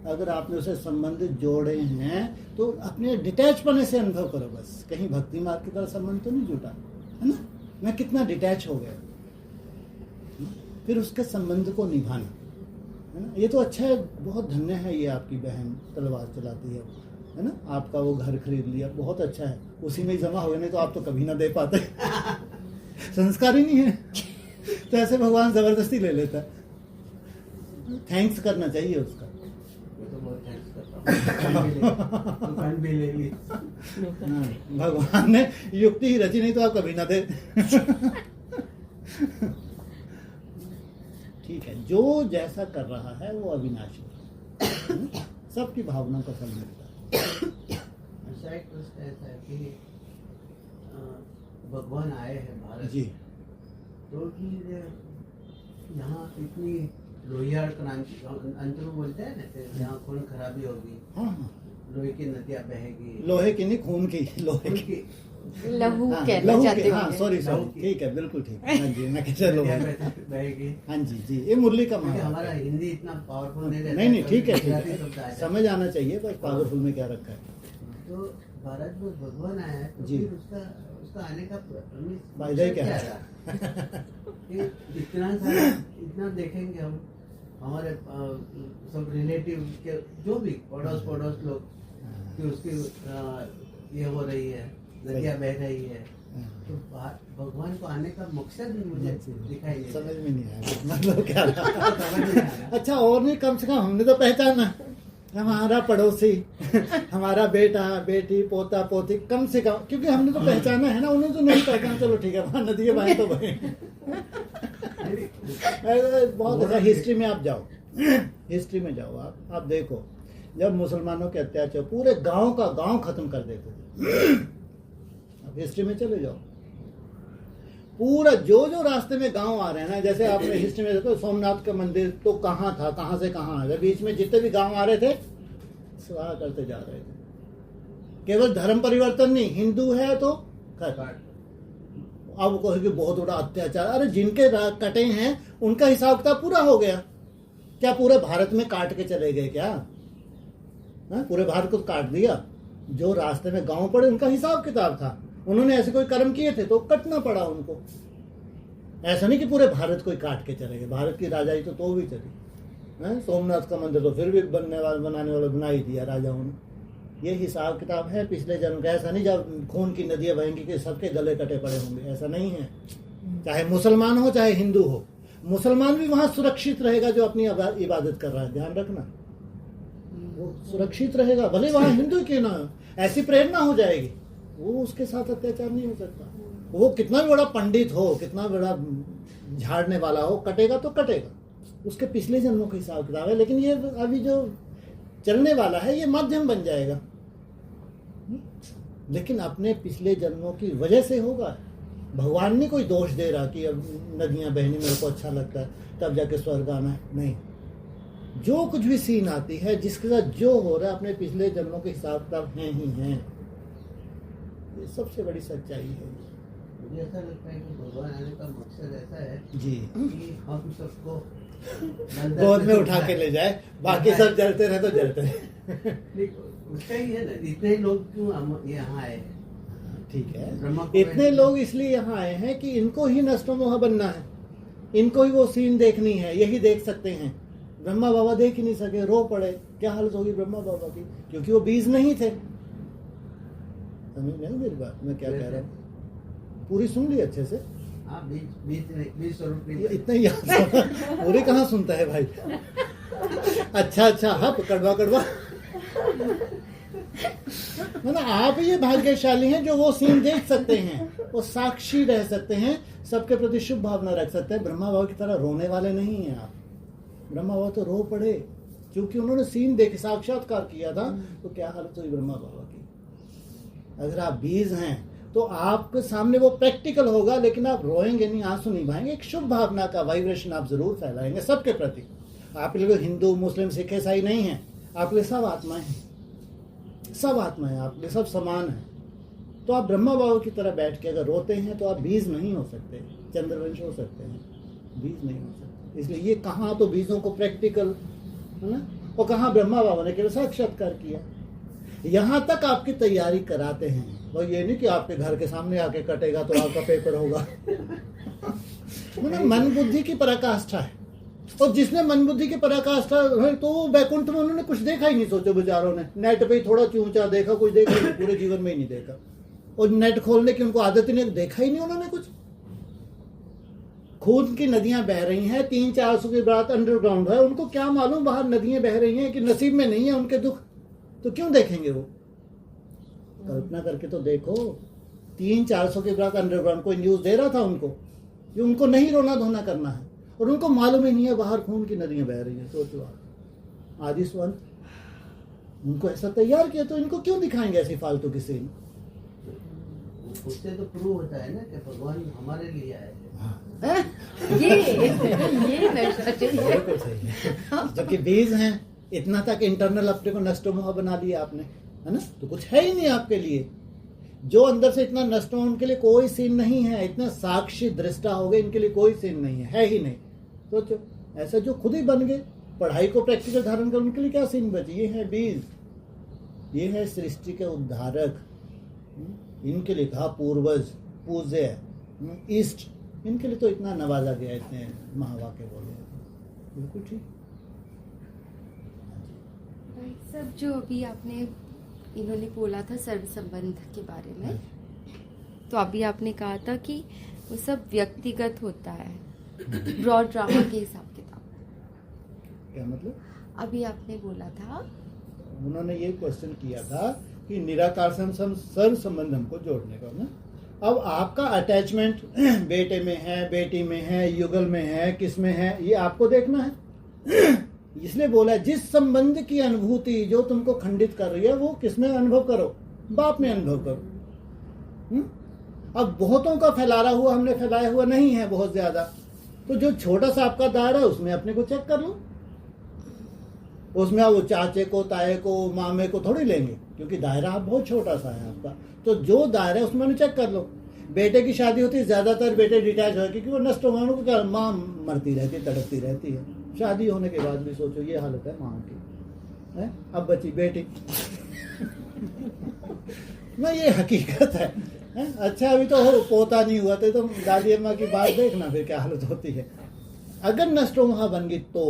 अगर आपने उससे संबंध जोड़े हैं तो अपने डिटैच पने से अनुभव करो। बस कहीं भक्ति मार्ग की तरह संबंध तो नहीं जुटा है ना? मैं कितना डिटैच हो गया, फिर उसके संबंध को निभाना है ना। ये तो अच्छा है, बहुत धन्य है ये आपकी बहन तलवार चलाती है ना। आपका वो घर खरीद लिया, बहुत अच्छा है, उसी में ही जमा हो गया, नहीं तो आप तो कभी ना दे पाते। संस्कार ही नहीं है तो ऐसे भगवान जबरदस्ती ले लेता है। थैंक्स करना चाहिए उसका। मैं तो बहुत थैंक्स करता हूँ। दुकान भी ले ली। हाँ, भगवान ने युक्ति ही रची, नहीं तो आप कभी ना दे। ठीक है, जो जैसा कर रहा है वो अविनाशी है। सबकी भावना का फल मिलता है। ऐसा एक प्रश्न ऐसा है कि भगवान आए हैं भारत जी। तो फिर यहाँ इतनी लोहियार क्रांति अंतरू बोलते हैं ना, यहाँ खून खराबी होगी, हाँ हाँ, लोहे की नदियाँ बहेगी, लोहे की नहीं, खून की, लोहे खून की। की लहू हाँ, कहना लहू चाहते की, हाँ, होंगे। सॉरी लहू की। ठीक है, बिल्कुल ठीक है। हाँ जी, मैं कैसे लोग नदियाँ बहेगी। हाँ जी जी, ये मुरली का क्योंकि मामला हमारा है। हिंदी इतना पावरफुल नहीं रहता नहीं तो ठीक है, गुजराती शब्द आ जाता है। समझ आना चाहिए बस पावरफुल में क्या रखा है। तो भारत में भगवान आया है तो जी। फिर उसका आने का फायदा ही क्या है? रहा? कि इतना देखेंगे हम, हमारे सब रिलेटिव के जो भी पड़ोस लोग कि उसकी ये हो रही है, नदियाँ बह रही है, तो भगवान को आने का मकसद मुझे दिखाई नहीं समझ देता। में नहीं आया मतलब क्या था। समझ नहीं आया। अच्छा, और नहीं, कम से कम हमने तो पहचाना, हमारा पड़ोसी, हमारा बेटा बेटी पोता पोती, कम से कम, क्योंकि हमने तो पहचाना है ना, उन्होंने तो नहीं पहचाना। चलो ठीक है, वहां नदी है, वहां तो बहे। बहुत अच्छा, हिस्ट्री में आप जाओ, हिस्ट्री में जाओ आप देखो, जब मुसलमानों के अत्याचार पूरे गांव का गांव खत्म कर देते थे। अब हिस्ट्री में चले जाओ, पूरा जो रास्ते में गांव आ रहे हैं ना, जैसे आपने हिस्ट्री में देखो सोमनाथ का मंदिर तो कहाँ था, कहाँ से कहाँ आ गया, बीच में जितने भी गांव आ रहे थे स्वाहा करते जा रहे थे। केवल धर्म परिवर्तन नहीं, हिंदू है तो खत्म। अब कहोगे बहुत बड़ा अत्याचार, अरे जिनके कटे हैं उनका हिसाब किताब पूरा हो गया क्या? पूरे भारत में काट के चले गए क्या? पूरे भारत को काट दिया। जो रास्ते में गांव पड़े उनका हिसाब किताब था, उन्होंने ऐसे कोई कर्म किए थे तो कटना पड़ा उनको। ऐसा नहीं कि पूरे भारत को ही काट के चले गए। भारत की राजाई तो भी चली। सोमनाथ का मंदिर तो फिर भी बनाने वाले बना ही दिया राजाओं ने। ये हिसाब किताब है पिछले जन्म का। ऐसा नहीं जब खून की नदियां बहेंगी कि सबके गले कटे पड़े होंगे, ऐसा नहीं है। चाहे मुसलमान हो चाहे हिंदू हो, मुसलमान भी वहां सुरक्षित रहेगा जो अपनी इबादत कर रहा है, ध्यान रखना, वो सुरक्षित रहेगा भले वहां हिंदू क्यों ना हो। ऐसी प्रेरणा हो जाएगी, वो उसके साथ अत्याचार नहीं हो सकता। वो कितना भी बड़ा पंडित हो, कितना बड़ा झाड़ने वाला हो, कटेगा तो कटेगा, उसके पिछले जन्मों का हिसाब किताब है। लेकिन ये अभी जो चलने वाला है ये माध्यम बन जाएगा, लेकिन अपने पिछले जन्मों की वजह से होगा। भगवान नहीं कोई दोष दे रहा कि अब नदियां बहनी मेरे को अच्छा लगता है तब जाके स्वर्ग आना है, नहीं। जो कुछ भी सीन आती है, जिसके साथ जो हो रहा है, अपने पिछले जन्मों के हिसाब किताब हैं ही हैं। ये सबसे बड़ी सच्चाई है। मुझे ऐसा लगता है कि भगवान आने का मकसद ऐसा है जी कि हम सबको गोद में उठा के ले जाए, बाकी सब जलते रहे तो जलते रहे। उसका ही है ना, इतने लोग क्यों हम यहाँ आए हैं? ठीक है, ब्रह्मा को इतने लोग इसलिए यहाँ आए हैं कि इनको ही नष्टो मोह बनना है, इनको ही वो सीन देखनी है, यही देख सकते हैं। ब्रह्मा बाबा देख ही नहीं सके, रो पड़े। क्या हालत होगी ब्रह्मा बाबा की, क्योंकि वो बीज नहीं थे। समझ नहीं मेरी बात, मैं क्या कह रहा हूँ? पूरी सुन ली अच्छे से? हाँ, 20 स्वरूप ये इतना ही याद होगा, पूरी कहाँ सुनता है भाई। अच्छा हाँ, कड़वा कड़वा। मतलब आप ये भाग्यशाली हैं जो वो सीन देख सकते हैं, वो साक्षी रह सकते हैं, सबके प्रति शुभ भावना रख सकते हैं। ब्रह्मा बाबा की तरह रोने वाले नहीं हैं आप। ब्रह्मा बाबा तो रो पड़े क्योंकि उन्होंने सीन देख साक्षात्कार किया था। तो क्या हालत हुई ब्रह्मा बाबा की। अगर आप बीज हैं तो आपके सामने वो प्रैक्टिकल होगा, लेकिन आप रोएंगे नहीं, आंसू नहीं बहाएंगे। एक शुभ भावना का वाइब्रेशन आप जरूर फैलाएंगे सबके प्रति। आपके लिए हिंदू मुस्लिम सिख ईसाई नहीं है, आपके लिए सब आत्माएं हैं, सब आत्माएं आपके लिए सब समान है। तो आप ब्रह्मा बाबा की तरह बैठ के अगर रोते हैं तो आप बीज नहीं हो सकते, चंद्रवंश हो सकते हैं, बीज नहीं हो सकते। इसलिए ये कहाँ तो बीजों को प्रैक्टिकल है ना, और कहाँ ब्रह्मा बाबा ने केवल साक्षात्कार किया। यहाँ तक आपकी तैयारी कराते हैं, वो ये नहीं कि आपके घर के सामने आके कटेगा तो आपका पेपर होगा। मन बुद्धि की पराकाष्ठा है, और जिसने मन बुद्धि की पराकाष्ठा है तो वैकुंठ में उन्होंने कुछ देखा ही नहीं। सोचो बेचारों ने नेट पे ही थोड़ा चूंचा देखा, कुछ देखा नहीं, पूरे जीवन में ही नहीं देखा। और नेट खोलने की उनको आदत ही नहीं, देखा ही नहीं उन्होंने कुछ। खून की नदियां बह रही हैं, 300-400 की बात अंडरग्राउंड है, उनको क्या मालूम बाहर नदियां बह रही हैं कि नसीब में नहीं है उनके दुख, तो क्यों देखेंगे वो? कल्पना करके तो देखो, 300-400 की बात अंडरग्राउंड कोई न्यूज दे रहा था उनको कि उनको नहीं रोना धोना करना है, और उनको मालूम ही नहीं है बाहर खून की नदियां बह रही हैं। सोचो आप, आदि स्वंत उनको ऐसा तैयार किया, तो इनको क्यों दिखाएंगे ऐसी फालतू की सीन? उससे तो प्रूव होता है ना कि भगवान हमारे लिए आए हैं। ये सही है। जबकि बीज हैं, इतना तक इंटरनल अपने को नष्टो मोह बना लिया आपने, है ना, तो कुछ है ही नहीं आपके लिए। जो अंदर से इतना नष्ट हो, उनके लिए कोई सीन नहीं है। इतना साक्षी दृष्टा हो गए, इनके लिए कोई सीन नहीं है ही नहीं। सोचो, ऐसा जो खुद ही बन गए, पढ़ाई को प्रैक्टिकल धारण कर, उनके लिए क्या सीन बचे? ये है बीज, ये है सृष्टि के उद्धारक, इनके लिए कहा पूर्वज, पूज्य, ईस्ट, इनके लिए तो इतना नवाजा गया, इतने महावाक्य बोले। बिल्कुल ठीक। सब जो अभी आपने इन्होंने बोला था सर्व संबंध के बारे में, तो अभी आपने कहा था कि वो सब व्यक्तिगत होता है, ब्रॉड ड्रामा के हिसाब किताब। क्या मतलब? अभी आपने बोला था, उन्होंने ये क्वेश्चन किया था कि निराकार से हम सर्व संबंध हमको जोड़ने का ना। अब आपका अटैचमेंट बेटे में है, बेटी में है, युगल में है, किस में है, ये आपको देखना है। इसलिए बोला जिस संबंध की अनुभूति जो तुमको खंडित कर रही है, वो किसमें अनुभव करो? बाप में अनुभव करो। अब बहुतों का फैलाया हुआ हमने फैलाया हुआ नहीं है बहुत ज्यादा, तो जो छोटा सा आपका दायरा है उसमें अपने को चेक कर लो। उसमें आप वो चाचे को, ताए को, मामे को थोड़ी लेंगे, क्योंकि दायरा आप बहुत छोटा सा है आपका। तो जो दायरा है उसमें चेक कर लो। बेटे की शादी होती है, ज्यादातर बेटे डिटैच हो, क्योंकि वो नष्ट हो, क्या माँ मरती रहती, तड़पती रहती है। शादी होने के बाद भी सोचो ये हालत है माँ की, है? अब बची बेटी। ना, ये हकीकत है। अच्छा, अभी तो पोता नहीं हुआ तो दादी अम्मा की बात देखना फिर क्या हालत होती है। अगर नष्टो वहां बन गई तो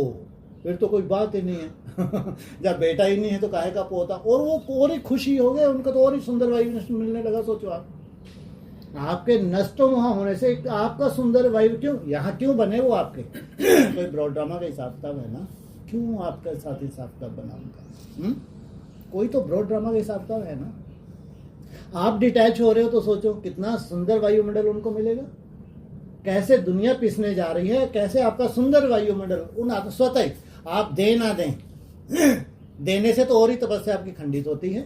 फिर तो कोई बात ही नहीं है। जब बेटा ही नहीं है तो काहे का पोता, और वो और ही खुशी हो गए, उनको तो और ही सुंदर वाइब्रेशन मिलने लगा। सोचो आप, आपके नष्टों वहां होने से आपका सुंदर वायु क्यों यहाँ क्यों बने वो आपके? कोई ब्रॉड ड्रामा का हिसाब किताब है ना, क्यों आपके साथ हिसाब किताब बना उनका? कोई तो ब्रॉड ड्रामा का हिसाब किताब है ना। आप डिटैच हो रहे हो तो सोचो कितना सुंदर वायुमंडल उनको मिलेगा, कैसे दुनिया पिसने जा रही है, कैसे आपका सुंदर वायुमंडल उन स्वतः ही आप दे ना दें, देने से तो और ही तपस्या आपकी खंडित होती है,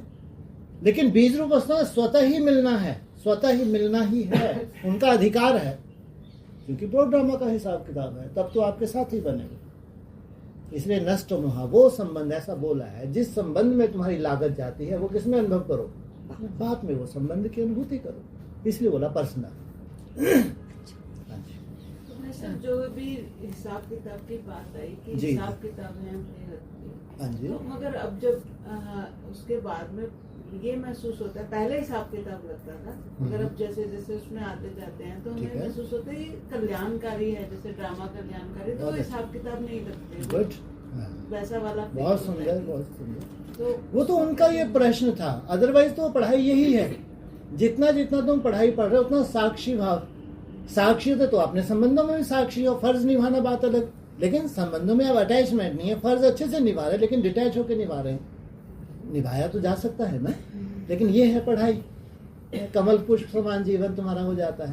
लेकिन बीज रूप अवस्था स्वतः ही मिलना है, स्वतः ही मिलना ही है, उनका अधिकार है, क्योंकि ब्रॉड ड्रामा का हिसाब किताब है, तब तो आपके साथ ही बनेगा। इसलिए नष्ट मोह वो संबंध ऐसा बोला है, जिस संबंध में तुम्हारी लागत जाती है वो किसमें अनुभव करो? बात में वो संबंध की अनुभूति करो, इसलिए बोला पर्सनल। जो भी हिसाब किताब की बात आई कि जी। हिसाब किताब है अपने रखते हाँ जी। तो मगर अब जब उसके बाद में ये महसूस होता है, पहले हिसाब किताब लगता था, मगर अब जैसे जैसे उसमें आते जाते हैं तो ठीक हमें है। महसूस होता है ये कल्याणकारी है, जैसे ड्रामा कल्याणकारी, तो बहुत हिसाब किताब नहीं लगते, गुड, वैसा वाला feel बहुत होता सुंदर, है। बहुत सुंदर। तो वो तो उनका ये प्रश्न था, अदरवाइज तो पढ़ाई यही है, जितना जितना तुम पढ़ाई पढ़ रहे हो उतना साक्षी भाव। साक्षी तो अपने संबंधों में भी साक्षी हो, फर्ज निभाना बात अलग, लेकिन संबंधों में अब अटैचमेंट नहीं है, फर्ज अच्छे से निभा रहे लेकिन डिटैच होकर निभा रहे हैं। निभाया तो जा सकता है ना, लेकिन ये है पढ़ाई, कमल पुष्प समान जीवन तुम्हारा हो जाता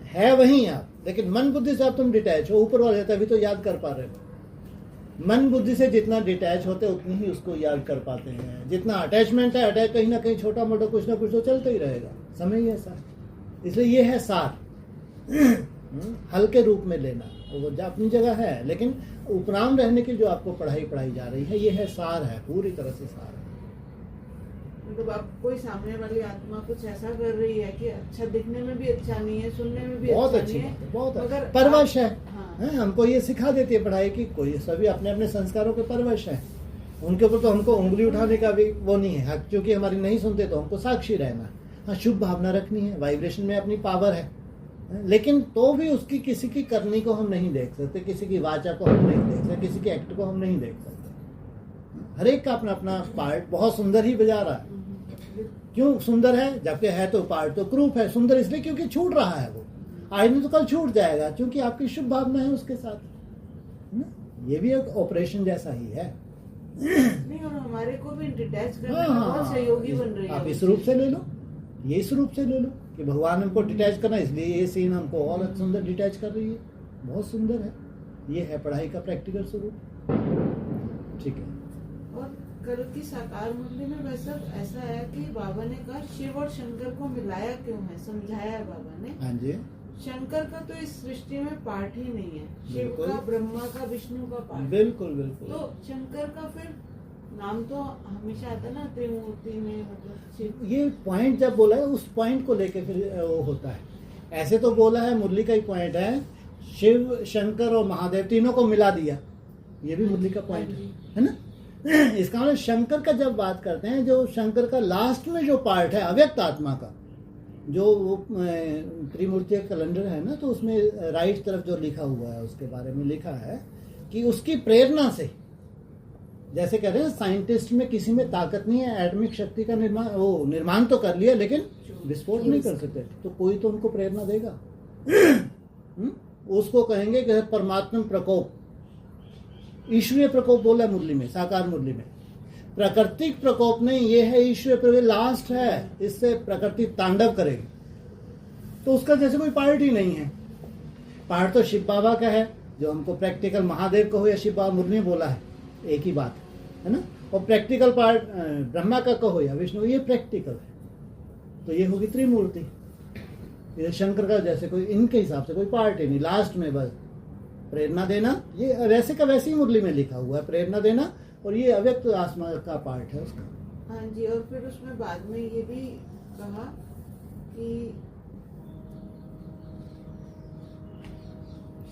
है वहीं आप, लेकिन मन बुद्धि से आप तुम डिटैच हो, ऊपर वाले तभी तो याद कर पा रहे हो। मन बुद्धि से जितना डिटैच होते उतनी ही उसको याद कर पाते हैं, जितना अटैचमेंट है, अटैच कहीं ना कहीं छोटा मोटा कुछ ना कुछ तो चलता ही रहेगा, समय ही ऐसा। इसलिए ये है सार, हल्के रूप में लेना, वो अपनी जगह है, लेकिन उपराम रहने की जो आपको पढ़ाई जा रही है, ये है सार है, पूरी तरह से सार है। मतलब अब कोई सामने वाली आत्मा कुछ ऐसा कर रही है कि अच्छा दिखने में भी अच्छा नहीं है, सुनने में भी बहुत अच्छा अच्छी नहीं बात है, है, बहुत मगर परवश है। हाँ। हैं, हमको ये सिखा देती है पढ़ाई की, कोई सभी अपने अपने संस्कारों के परवश है, उनके ऊपर तो हमको उंगली उठाने का भी वो नहीं है, क्योंकि हमारी नहीं सुनते तो हमको साक्षी रहना। हाँ, शुभ भावना रखनी है, वाइब्रेशन में अपनी पावर है, लेकिन तो भी उसकी किसी की करनी को हम नहीं देख सकते, किसी की वाचा को हम नहीं देख सकते, किसी के एक्ट को हम नहीं देख सकते। हर एक का अपना अपना पार्ट बहुत सुंदर ही बजा रहा है। क्यों सुंदर है? जबकि है तो पार्ट तो क्रूप है, सुंदर इसलिए क्योंकि छूट रहा है, वो आज नहीं तो कल छूट जाएगा, क्योंकि आपकी शुभ भावना है उसके साथ, है ना? ये भी एक ऑपरेशन जैसा ही है। नहीं, और हमारे को भी डिटैच करने में बहुत सहयोगी बन रही है। आप इस रूप से ले लो, ये इस रूप से ले लो कि भगवान हमको डिटैच करना, इसलिए ये सीन हमको और सुंदर डिटैच कर रही है, बहुत सुंदर है। ये है पढ़ाई का प्रैक्टिकल स्वरूप। ठीक है। और कल की साकार मुरली में वैसा ऐसा है कि बाबा ने कहा शिव और शंकर को मिलाया क्यों है, समझाया है बाबा ने। हाँ जी, शंकर का तो इस सृष्टि में पार्ट ही नहीं है, शिव बिल्कुल। का, ब्रह्मा का, विष्णु का पार्ट। बिल्कुल बिल्कुल। तो शंकर का फिर नाम तो हमेशा आता ना त्रिमूर्ति में, मतलब शिव। ये पॉइंट जब बोला है उस पॉइंट को लेके फिर वो होता है। ऐसे तो बोला है, मुरली का ही पॉइंट है, शिव शंकर और महादेव तीनों को मिला दिया, ये भी मुरली का पॉइंट है ना। इसका मतलब शंकर का जब बात करते हैं, जो शंकर का लास्ट में जो पार्ट है अव्यक्त आत्मा का, जो वो त्रिमूर्ति कैलेंडर है ना, तो उसमें राइट तरफ जो लिखा हुआ है उसके बारे में लिखा है कि उसकी प्रेरणा से, जैसे कह रहे हैं साइंटिस्ट में किसी में ताकत नहीं है, एटॉमिक शक्ति का निर्माण तो कर लिया लेकिन विस्फोट नहीं कर सकते, तो कोई तो उनको प्रेरणा देगा। उसको कहेंगे कि परमात्मा प्रकोप, ईश्वरीय प्रकोप बोला मुरली में, साकार मुरली में। प्राकृतिक प्रकोप नहीं, ये है ईश्वरीय प्रकोप, लास्ट है, इससे प्रकृति तांडव करेगी। तो उसका जैसे कोई पार्ट ही नहीं है। पार्ट तो शिव बाबा का है, जो हमको प्रैक्टिकल महादेव को हो या शिव बाबा मुरली में बोला है, एक ही बात है ना। और प्रैक्टिकल पार्ट ब्रह्मा का कहो या विष्णु, ये प्रैक्टिकल है, तो ये होगी त्रिमूर्ति। ये शंकर का जैसे कोई इनके हिसाब से कोई पार्ट ही नहीं, लास्ट में बस प्रेरणा देना, ये वैसे का वैसे ही मुरली में लिखा हुआ है, प्रेरणा देना, और ये अव्यक्त आत्मा का पार्ट है उसका। हाँ जी, और फिर उसमें बाद में ये भी कहा कि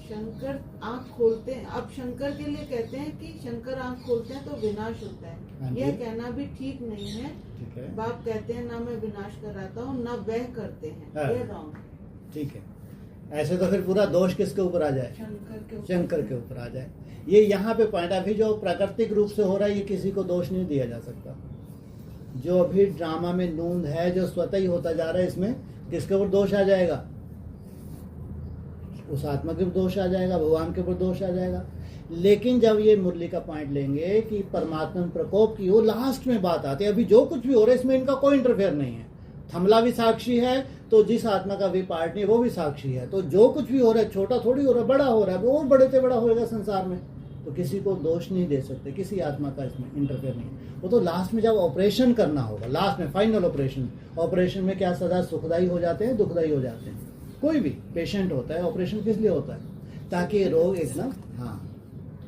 शंकर आंख खोलते हैं, अब शंकर के लिए कहते हैं कि शंकर आंख खोलते हैं तो विनाश होता हाँ है। जी। यह कहना भी ठीक नहीं है। ठीक है, बाप कहते हैं ना मैं विनाश कराता हूँ ना वह करते हैं, हाँ। ये रॉन्ग। ठीक है। ऐसे तो फिर पूरा दोष किसके ऊपर आ जाए? शंकर के ऊपर आ जाए। ये यहाँ पे पॉइंट, अभी जो प्राकृतिक रूप से हो रहा है ये किसी को दोष नहीं दिया जा सकता। जो अभी ड्रामा में नूंद है, जो स्वतः ही होता जा रहा है, इसमें किसके ऊपर दोष आ जाएगा? उस आत्मा के ऊपर दोष आ जाएगा, भगवान के ऊपर दोष आ जाएगा। लेकिन जब ये मुरली का पॉइंट लेंगे कि परमात्मा में प्रकोप की, वो लास्ट में बात आती है। अभी जो कुछ भी हो रहा है इसमें इनका कोई इंटरफेयर नहीं है। थमला भी साक्षी है, तो जिस आत्मा का भी पार्ट नहीं वो भी साक्षी है। तो जो कुछ भी हो रहा है, छोटा थोड़ी हो रहा है, बड़ा हो रहा है, वो बड़े से बड़ा होएगा संसार में। तो किसी को दोष नहीं दे सकते, किसी आत्मा का इसमें इंटरफेयर नहीं। वो तो लास्ट में जब ऑपरेशन करना होगा, लास्ट में फाइनल ऑपरेशन में क्या सदा सुखदाई हो जाते हैं, दुखदाई हो जाते हैं। कोई भी पेशेंट होता है, ऑपरेशन किस लिए होता है? ताकि रोग एकदम, हाँ,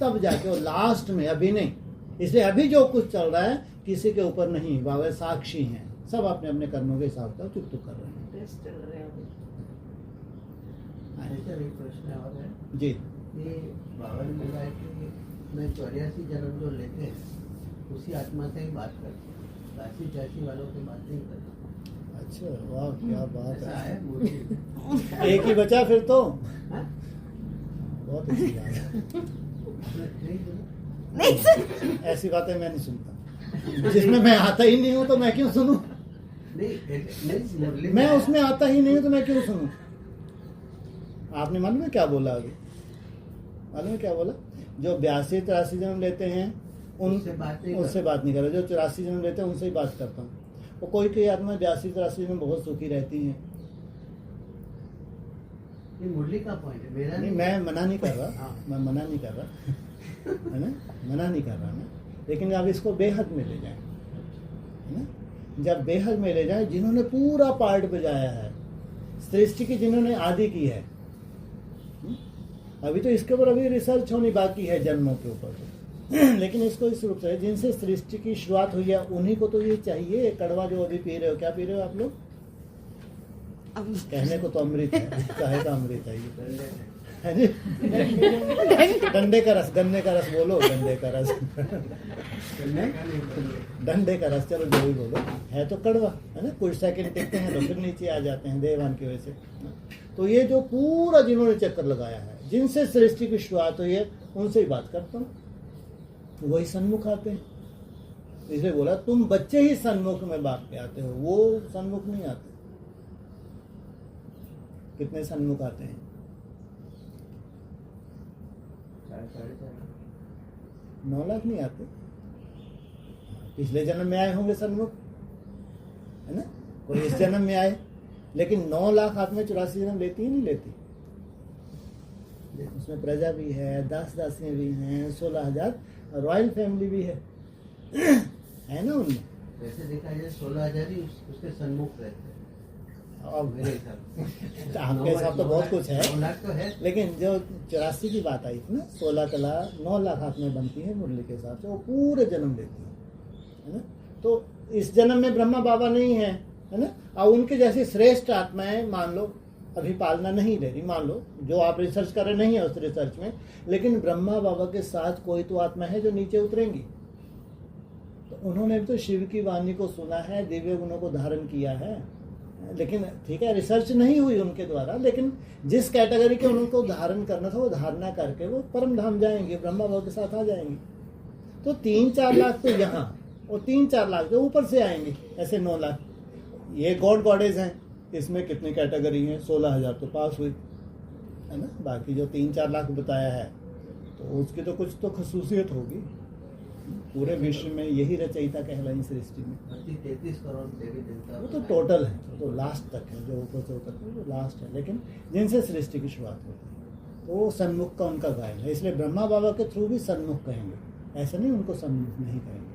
तब जाके वो लास्ट में, अभी नहीं। इसलिए अभी जो कुछ चल रहा है किसी के ऊपर नहीं, बाबा साक्षी हैं, सब अपने अपने कर्मों के हिसाब से चुप कर रहे हैं। टेस्ट चल रहे हैं अभी। ऐसा एक प्रश्न और है जी, ये बाबा ने बोला है कि मैं 84 जन्म जो लेते हैं उसी आत्मा से ही बात करते हैं, 80 वालों से बात नहीं करते। अच्छा, वाह, क्या बात ऐसा है। है मुझे। एक ही बचा फिर तो, हाँ? बहुत अच्छी बात है। नहीं बोला? नहीं सर, ऐसी बातें मैं नहीं सुनता। जिसमें मैं आता ही नहीं हूँ तो मैं क्यों सुनूं? नहीं मुरली मैं उसमें आता ही नहीं हूँ तो मैं क्यों सुनूं? आपने मालूम है क्या बोला अभी? मालूम है क्या बोला? जो 82-83 जन्म लेते हैं उससे बात नहीं उनसे बात नहीं कर रहा। जो 84 जन्म लेते हैं उनसे ही बात करता हूँ। वो कोई आत्मा 82-83 जन्म बहुत सुखी रहती हैं। ये मुरली का पॉइंट है, मेरा नहीं, मैं मना नहीं कर रहा, हाँ। मैं मना नहीं कर रहा, है ना, मना नहीं कर रहा मैं। लेकिन अब इसको बेहद में ले जाएं, है ना। जब बेहद में ले जाएं, जिन्होंने पूरा पार्ट बजाया है, सृष्टि की जिन्होंने आदि की है, अभी तो इसके ऊपर अभी रिसर्च होनी बाकी है जन्मों के ऊपर तो। लेकिन इसको इस रूप से, जिनसे सृष्टि की शुरुआत हुई है उन्हीं को तो ये चाहिए। कड़वा जो अभी पी रहे हो, क्या पी रहे हो आप लोग? कहने को तो अमृत है, काहे का अमृत है ये, है जी? डंडे का रस, गन्ने का रस बोलो, डंडे का रस, डंडे का रस, चलो जो भी बोलो, है तो कड़वा, है ना। कुछ सेकंड टिकते हैं तो फिर नीचे आ जाते हैं देवान की वजह से। तो ये जो पूरा जिन्होंने चक्कर लगाया है, जिनसे सृष्टि की शुरुआत हुई है, उनसे ही बात करता हूँ, वही सन्मुख आते हैं। इसलिए बोला तुम बच्चे ही सन्मुख में बाप के आते हो, वो सन्मुख नहीं आते। कितने सन्मुख आते हैं? 9 लाख नहीं आते। पिछले जन्म में आए होंगे सन्मुख, है ना। कोई इस जन्म में आए, लेकिन 9 लाख आत्मा 84 जन्म लेती ही नहीं लेती। उसमें प्रजा भी है, दास दासियां भी हैं, 16,000 रॉयल फैमिली भी है ना उनमें। वैसे देखा जाए 16,000 ही उसके सन्मुख रहते हैं। और मेरे हिसाब तो आपके हिसाब तो बहुत कुछ है, 9 लाख तो है। लेकिन जो 84 की बात आई थी ना, 16 तला 9 लाख आत्माएं बनती है मुरली के हिसाब से, वो पूरे जन्म लेती है ना। तो इस जन्म में ब्रह्मा बाबा नहीं है ना, और उनके जैसी श्रेष्ठ आत्माएं मान लो अभी पालना नहीं ले रही, मान लो जो आप रिसर्च कर रहे नहीं है उस रिसर्च में, लेकिन ब्रह्मा बाबा के साथ कोई तो आत्मा है जो नीचे उतरेंगी। तो उन्होंने भी तो शिव की वाणी को सुना है, दिव्य गुणों को धारण किया है। लेकिन ठीक है, रिसर्च नहीं हुई उनके द्वारा, लेकिन जिस कैटेगरी के उनको धारण करना था वो धारणा करके वो परम धाम जाएंगे, ब्रह्मा बाबा के साथ आ जाएंगे। तो 3-4 लाख तो यहाँ और 3-4 लाख तो ऊपर से आएंगे, ऐसे 9 लाख। ये गॉड गॉडेज हैं, इसमें कितनी कैटेगरी हैं? 16,000 तो पास हुई, है ना। बाकी जो 3-4 लाख बताया है तो उसकी तो कुछ तो खसूसियत होगी। पूरे विश्व में यही रचयिता कहलाई सृष्टि में। 33 करोड़ देवी देवता, वो तो टोटल है, वो तो लास्ट तक है, जो ऊपर से उतर वो लास्ट है। लेकिन जिनसे सृष्टि की शुरुआत होती है तो वो सन्मुख का उनका गायन है, इसलिए ब्रह्मा बाबा के थ्रू भी सन्मुख कहेंगे, ऐसा नहीं उनको सन्मुख नहीं कहेंगे।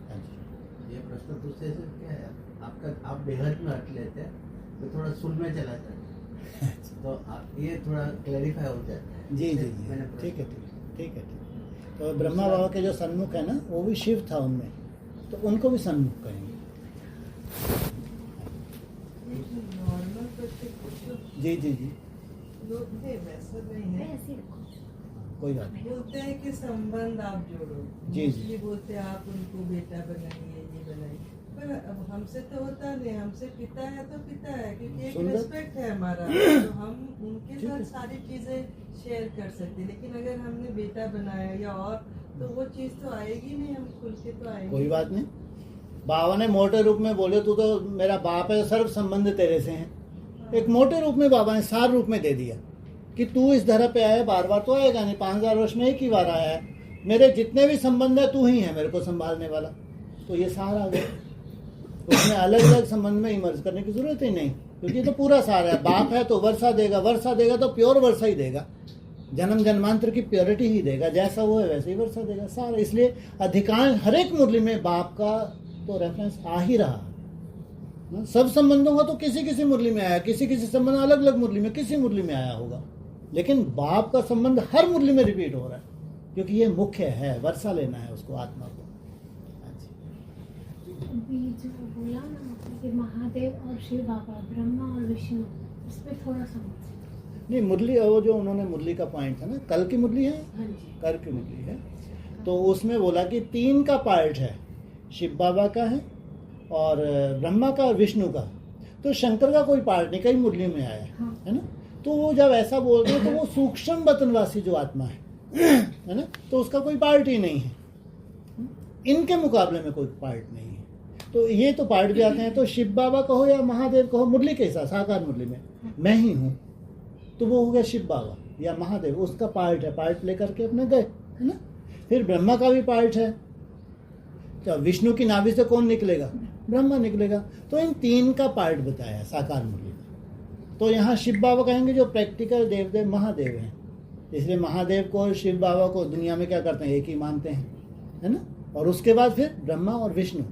हाँ जी। ये प्रश्न पूछते से क्या है, आपका आप बेहद में हट लेते हैं तो थोड़ा सुन में चला जाता है, तो आप ये थोड़ा क्लैरिफाई हो जाता है। जी जी जी, ठीक है ठीक है। तो ब्रह्मा बाबा के जो सन्मुख है ना, वो भी शिव था उनमें, तो उनको भी सन्मुख कहेंगे। नॉर्मल क्वेश्चन पूछो। जी जी जी, लोग नहीं, वैसा नहीं है। ऐसे रखो। कोई बात नहीं। बोलते हैं कि संबंध आप जोड़ो, जी, जी। Mostly बोलते हैं आप उनको बेटा बनाइए, ये बनाइए, पर अब हमसे तो होता नहीं, हमसे पिता है तो पिता है, क्योंकि एक सुंदर। रिस्पेक्ट है हमारा, तो हम उनके साथ सारी चीजें शेयर कर सकते हैं। लेकिन अगर हमने बेटा बनाया या और, तो वो चीज तो आएगी नहीं, हम खुल के तो आएंगे। कोई बात नहीं, बाबा ने मोटे रूप में बोले तू तो मेरा बाप है, सर्व संबंध तेरे से हैं। एक मोटे रूप में बाबा ने सार रूप में दे दिया कि तू इस धरा पे आया, बार बार तो आएगा नहीं, 5000 वर्ष में एक ही बार आया है, मेरे जितने भी संबंध है तू ही है मेरे को संभालने वाला। तो ये सार आ गया, उसमें अलग अलग संबंध में इमर्ज करने की जरूरत ही नहीं, क्योंकि तो पूरा सार है। बाप है तो वर्षा देगा तो प्योर वर्षा ही देगा, जन्म जन्मांतर की प्योरिटी ही देगा, जैसा वो है वैसे ही वर्षा देगा सारा। इसलिए अधिकांश हर एक मुरली में बाप का तो रेफरेंस आ ही रहा। सब संबंधों का तो किसी किसी मुरली में आया, किसी किसी संबंध अलग अलग मुरली में किसी मुरली में आया होगा, लेकिन बाप का संबंध हर मुरली में रिपीट हो रहा है, क्योंकि ये मुख्य है, वर्षा लेना है उसको, आत्मा को। अभी जो बोला ना कि महादेव और शिव बाबा, ब्रह्मा और विष्णु, इस पे थोड़ा समझ। नहीं, मुरली वो जो उन्होंने मुरली का पॉइंट है ना, कल की मुरली है, हाँ जी। कल की मुरली है, तो उसमें बोला कि 3 का पार्ट है, शिव बाबा का है और ब्रह्मा का और विष्णु का। तो शंकर का कोई पार्ट नहीं, कई मुरली में आया है ना। तो वो जब ऐसा बोलते हैं तो वो सूक्ष्म वतनवासी जो आत्मा है ना, तो उसका कोई पार्ट ही नहीं है, इनके मुकाबले में कोई पार्ट नहीं है। तो ये तो पार्ट भी आते हैं। तो शिव बाबा कहो या महादेव कहो, मुरली के हिसाब, साकार मुरली में मैं ही हूँ, तो वो हो गया शिव बाबा या महादेव, उसका पार्ट है, पार्ट लेकर के अपने गए, है ना। फिर ब्रह्मा का भी पार्ट है, तो विष्णु की नाभि से कौन निकलेगा, ब्रह्मा निकलेगा। तो इन 3 का पार्ट बताया साकार मुरली में। तो यहाँ शिव बाबा कहेंगे जो प्रैक्टिकल देवदेव महादेव हैं, इसलिए महादेव को और शिव बाबा को दुनिया में क्या करते हैं, एक ही मानते हैं, है ना। और उसके बाद फिर ब्रह्मा और विष्णु,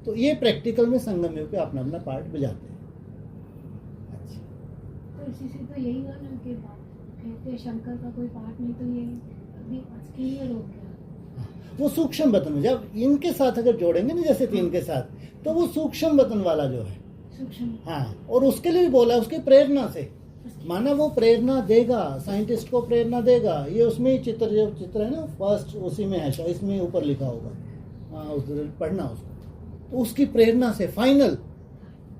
तो ये प्रैक्टिकल में संगम योग पे अपना अपना पार्ट बजाते हैं। अच्छा, तो इसी से तो यही हुआ ना कि कहते हैं शंकर का कोई पार्ट नहीं, तो ये अभी क्लियर हो गया। वो सूक्ष्म वतन में जब इनके साथ अगर जोड़ेंगे ना, जैसे 3 के साथ, तो वो सूक्ष्म वतन वाला जो है, सूक्ष्म। हाँ, और उसके लिए भी बोला है, उसकी प्रेरणा से, माना वो प्रेरणा देगा, साइंटिस्ट को प्रेरणा देगा। ये उसमें ही चित्र, जो चित्र है ना फर्स्ट, उसी में है, शायद इसमें ऊपर लिखा होगा, हाँ, उस पढ़ना उसको। तो उसकी प्रेरणा से फाइनल,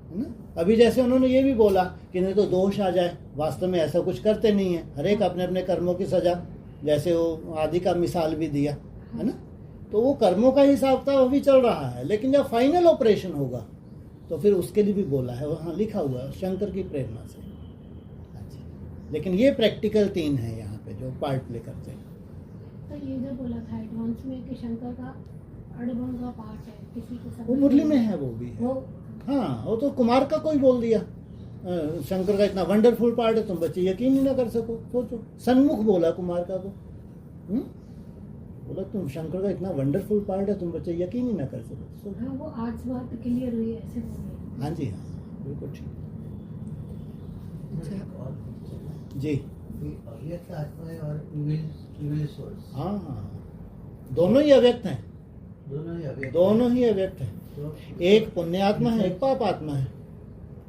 है ना। अभी जैसे उन्होंने ये भी बोला कि नहीं तो दोष आ जाए, वास्तव में ऐसा कुछ करते नहीं है, हर एक अपने अपने कर्मों की सजा, जैसे वो आदि का मिसाल भी दिया, है ना। तो वो कर्मों का हिसाब था, वो भी चल रहा है, लेकिन जब फाइनल ऑपरेशन होगा तो फिर उसके लिए भी बोला है, वहाँ लिखा हुआ है शंकर की प्रेरणा से। अच्छा, लेकिन ये प्रैक्टिकल 3 है यहाँ पे जो पार्ट प्ले करते हैं। तो ये जो बोला था एडवांस में कि शंकर का अड़बन का पार्ट है, किसी के साथ वो मुरली में है, वो भी है। वो हाँ, वो तो कुमार का कोई बोल दिया, शंकर का इतना वंडरफुल पार्ट है, तुम बच्चे यकीन ही ना कर सको। सोचो, सन्मुख बोला कुमार का तो, बोला तुम शंकर का इतना वंडरफुल पार्ट है, तुम बच्चे यकीन ही ना कर सको। हाँ, वो आज बात क्लियर हुई, ऐसे बोल हाँ जी, हाँ, बिल्कुल ठीक जी। अव्यक्त आत्मा और इविल सोर्स, हाँ हाँ, दोनों ही अव्यक्त हैं, दोनों ही अव्यक्त, दोनों ही अव्यक्त हैं। तो एक पुण्य आत्मा है, एक पाप आत्मा है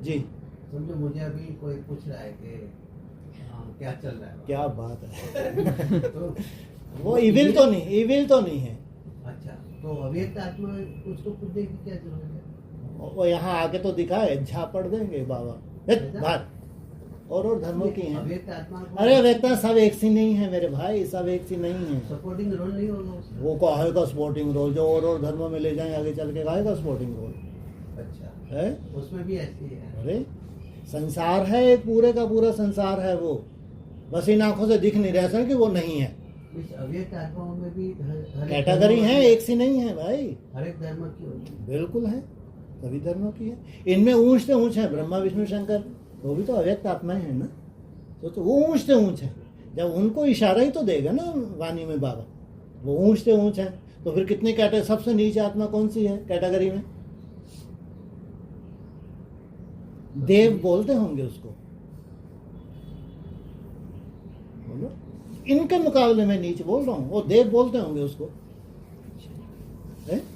जी। समझो मुझे अभी कोई पूछ रहा है कि क्या चल रहा है, क्या बात है। तो वो इविल तो नहीं है। अच्छा, तो अव्यक्त आत्मा उसको पूछने की क्या जरूरत है? वो यहाँ आके तो दिखाए, झापड़ देंगे बाबा, बात और धर्मों की हैं। अव्यक्त आत्मा को अरे व्यक्ता सब एक सी नहीं है मेरे भाई, सब एक सी नहीं है। सपोर्टिंग रोल नहीं होगा उसका? वो कहेगा स्पोर्टिंग रोल, जो और धर्मों में ले जाए आगे चल के कहेगा स्पोर्टिंग रोल अच्छा, है। उसमें भी ऐसी है। अरे संसार है, एक पूरे का पूरा संसार है, वो बस इन आंखों से दिख नहीं रहा कि वो नहीं है। इस अव्यक्त आत्माओं में भी हर एक कैटेगरी धर्म है, की- एक सी नहीं है भाई, हर एक धर्म की होगी। बिल्कुल है, सभी धर्मों की है। इनमें ऊंच से ऊंच है ब्रह्मा विष्णु शंकर, वो भी तो अव्यक्त आत्माएं हैं ना। तो वो ऊंच से ऊंच है, जब उनको इशारा ही तो देगा ना वाणी में बाबा, वो ऊंच से ऊंच है। तो फिर कितनी कैटेगरी, सबसे नीचे आत्मा कौन सी है कैटेगरी में? देव बोलते होंगे उसको, बोलो। इनके मुकाबले में नीचे बोल रहा हूँ, वो देव बोलते होंगे उसको।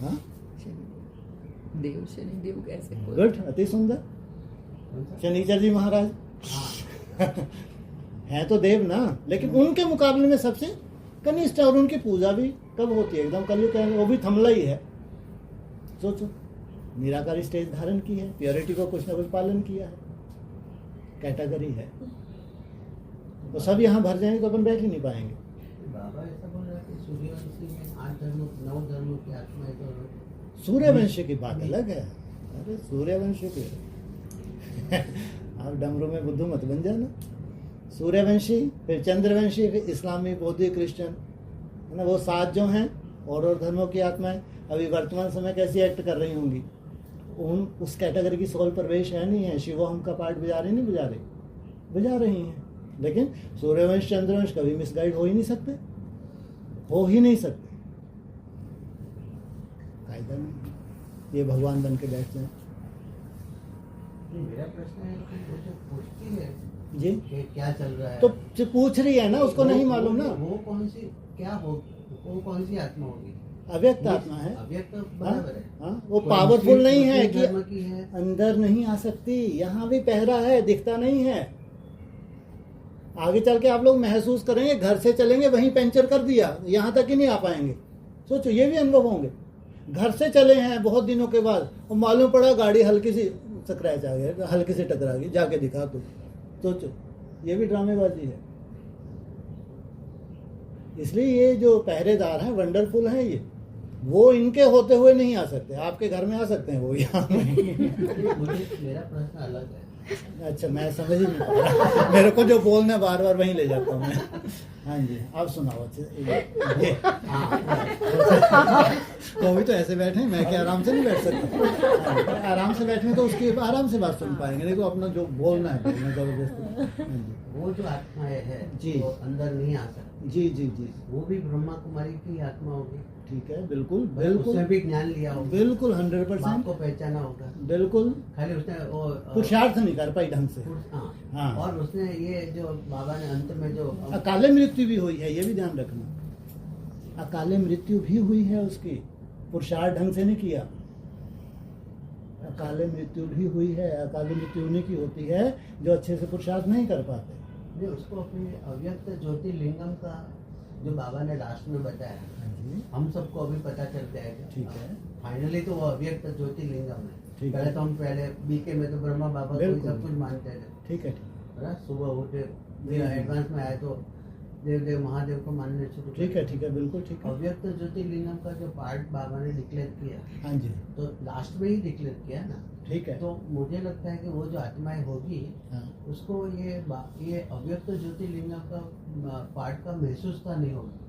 हाँ, देव शनिदेव कैसे गुड, अति सुंदर। शनिचर जी महाराज हैं तो देव ना, लेकिन उनके मुकाबले में सबसे कनिष्ठ है। और उनकी पूजा भी कब होती है? एकदम कलयुग है, वो भी थमला ही है। सोचो, निराकारी स्टेज धारण की है, प्योरिटी को कुछ ना कुछ पालन किया है, कैटेगरी है। तो सब यहाँ भर जाएंगे तो अपन बैठ ही नहीं पाएंगे। बाबा ऐसा बोल रहा है कि सूर्यवंशी में 8 धर्मों 9 धर्मों की आत्मा है तो सूर्यवंशी की बात अलग है। अरे सूर्यवंशी की आप डमरू में बुद्धू मत बन जाना। सूर्यवंशी, फिर चंद्रवंशी, फिर इस्लामी, बौद्धिक, क्रिश्चियन, है ना, वो 7 जो हैं और धर्मों की आत्माएं अभी वर्तमान समय कैसी एक्ट कर रही होंगी, उन उस कैटेगरी की सोल प्रवेश है नहीं है। शिवोहम का पार्ट बजा रही नहीं बजा रही हैं। लेकिन सूर्यवंश चंद्रवंश कभी मिसगाइड हो ही नहीं सकते। कायदा नहीं, ये भगवान बन के बैठ जाए। मेरा प्रश्न है कि वो जो पूछती है जी, कि क्या चल रहा है, तो जो पूछ रही है ना उसको नहीं मालूम ना। वो कौन सी आत्मा होगी? अव्यक्त आत्मा है। अव्यक्त बराबर है। हाँ, वो पावरफुल नहीं है कि धर्म की है। अंदर नहीं आ सकती। यहाँ भी पहरा है, दिखता नहीं है। आगे चल के आप लोग महसूस करेंगे, घर से चलेंगे वहीं पंचर कर दिया, यहाँ तक ही नहीं आ पाएंगे। सोचो, ये भी अनुभव होंगे। घर से चले हैं बहुत दिनों के बाद और मालूम पड़ा गाड़ी हल्की सी स्क्रैच आ गया, हल्की सी टकरा गई, जाके दिखा तो सोचो, ये भी ड्रामेबाजी है। इसलिए ये जो पहरेदार हैं वंडरफुल हैं। ये वो इनके होते हुए नहीं आ सकते। आपके घर में आ सकते हैं, वो यहाँ मेरा प्रश्न अलग है। अच्छा, मैं समझ ही नहीं पा रहा। मेरे को जो बोलना बार बार वहीं ले जाता हूँ मैं। हाँ जी, आप सुनाओ। अच्छे तो अभी तो ऐसे बैठे हैं, मैं क्या आराम से नहीं बैठ सकता। आराम से बैठे तो उसकी आराम से बात सुन पाएंगे, नहीं तो अपना जो बोलना है बोलना जबरदस्ती। वो जो आत्माएं है जी, वो अंदर नहीं आ सकती। जी जी जी, वो भी ब्रह्मा कुमारी की आत्मा होगी। ठीक है, बिल्कुल उसने बिल्कुल भी ज्ञान लिया होगा, बिल्कुल बाप 100% को पहचाना होगा। बिल्कुल। खाली उसने वो पुरुषार्थ नहीं कर पाई ढंग से। हाँ। हाँ। और उसने ये जो बाबा ने अंत में जो अकाले मृत्यु भी हुई है, ये भी ध्यान रखना। अकाले मृत्यु भी हुई है उसकी, पुरुषार्थ ढंग से नहीं किया। अकाले मृत्यु भी हुई है। अकाले मृत्यु उन्हीं की होती है जो अच्छे से पुरुषार्थ नहीं कर पाते। ने उसको अपने अव्यक्त ज्योतिर्लिंगम का जो बाबा ने लास्ट में बताया, हम सबको अभी पता चल जाएगा। ठीक है। फाइनली तो वो अव्यक्त ज्योतिर्लिंगम है। ठीक पहले है। तो हम पहले बीके में तो ब्रह्मा बाबा को ही बिल्कुल। सब कुछ मानते थे। ठीक है। है ना? सुबह उठे फिर एडवांस में आए तो देव महादेव को मानने शुरू कर ठीक है, ठीक है, बिल्कुल ठीक है। अव्यक्त ज्योतिर्लिंगम का जो पार्ट बाबा ने डिक्लेयर किया, हाँ जी, तो लास्ट में ही डिक्लेयर किया ना। ठीक है। तो मुझे लगता है कि वो जो आत्माएं होगी, हाँ। उसको ये अव्यक्त ज्योतिर्लिंगम का पार्ट का महसूस का नहीं होगा।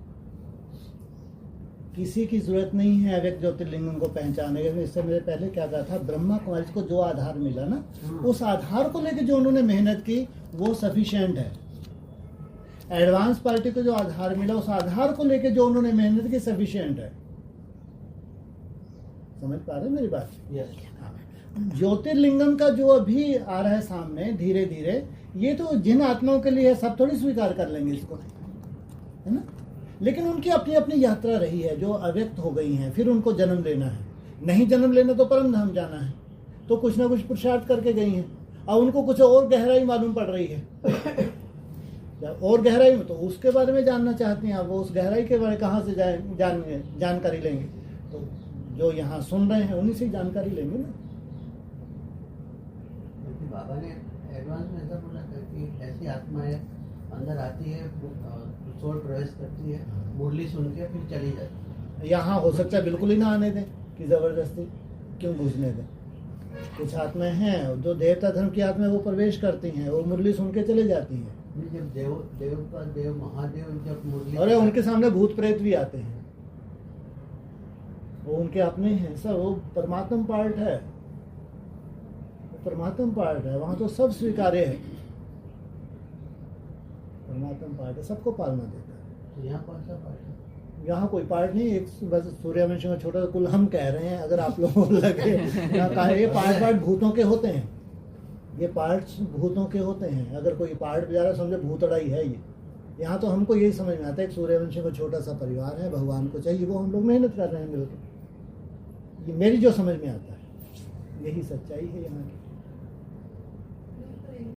किसी की जरूरत नहीं है अव्यक्त ज्योतिर्लिंगम को पहचाने के। इससे मेरे पहले क्या कहा था, ब्रह्मा कुमारी को जो आधार मिला ना, उस आधार को लेकर जो उन्होंने मेहनत की वो सफिशिएंट है। एडवांस पार्टी को जो आधार मिला, उस आधार को लेकर जो उन्होंने मेहनत की सफिशिएंट है। समझ पा रहे मेरी बात? ज्योतिर्लिंगम का जो अभी आ रहा है सामने धीरे धीरे, ये तो जिन आत्माओं के लिए है, सब थोड़ी स्वीकार कर लेंगे इसको, है ना। लेकिन उनकी अपनी अपनी यात्रा रही है, जो अव्यक्त हो गई हैं, फिर उनको जन्म लेना है। नहीं जन्म लेना तो परम धाम जाना है, तो कुछ ना कुछ पुरुषार्थ करके गई हैं। अब उनको कुछ और गहराई मालूम पड़ रही है, और गहराई में तो उसके बारे में जानना चाहती हैं। अब वो उस गहराई के बारे में कहाँ से जानकारी लेंगे? तो जो यहाँ सुन रहे हैं उन्हीं से जानकारी लेंगे ना। क्योंकि बाबा ने एडवांस में ऐसा बोला था कि ऐसी आत्माएं अंदर आती है, सोल प्रवेश करती है, मुरली सुन के फिर चली जाती है। यहाँ हो सकता है बिल्कुल ही ना आने दें, कि जबरदस्ती क्यों घुसने दें। कुछ आत्माएं हैं जो देवता धर्म की आत्माएं वो प्रवेश करती हैं, वो मुरली सुन के चले जाती हैं। जब देव महादेव जब मुरली, अरे उनके सामने भूत प्रेत भी आते हैं, वो उनके अपने हैं सब। वो परमात्म पार्ट है, परमात्म पार्ट है, वहां तो सब स्वीकार्य है। परमात्म पार्ट है, सबको पालना देता है। तो यहाँ कौन सा पार्ट है? यहाँ कोई पार्ट नहीं, एक बस सूर्यवंशी में छोटा कुल हम कह रहे हैं। अगर आप लोगों को लगे ये पार्ट भूतों के होते हैं, ये पार्ट्स भूतों के होते हैं। अगर कोई पार्ट बेचारा समझे भूतड़ाई है ये, यहाँ तो हमको यही समझ में आता है। एक सूर्यवंशी का छोटा सा परिवार है, भगवान को चाहिए, वो हम लोग मेहनत कर रहे हैं मिलकर। ये मेरी जो समझ में आता है, यही सच्चाई है यहाँ की।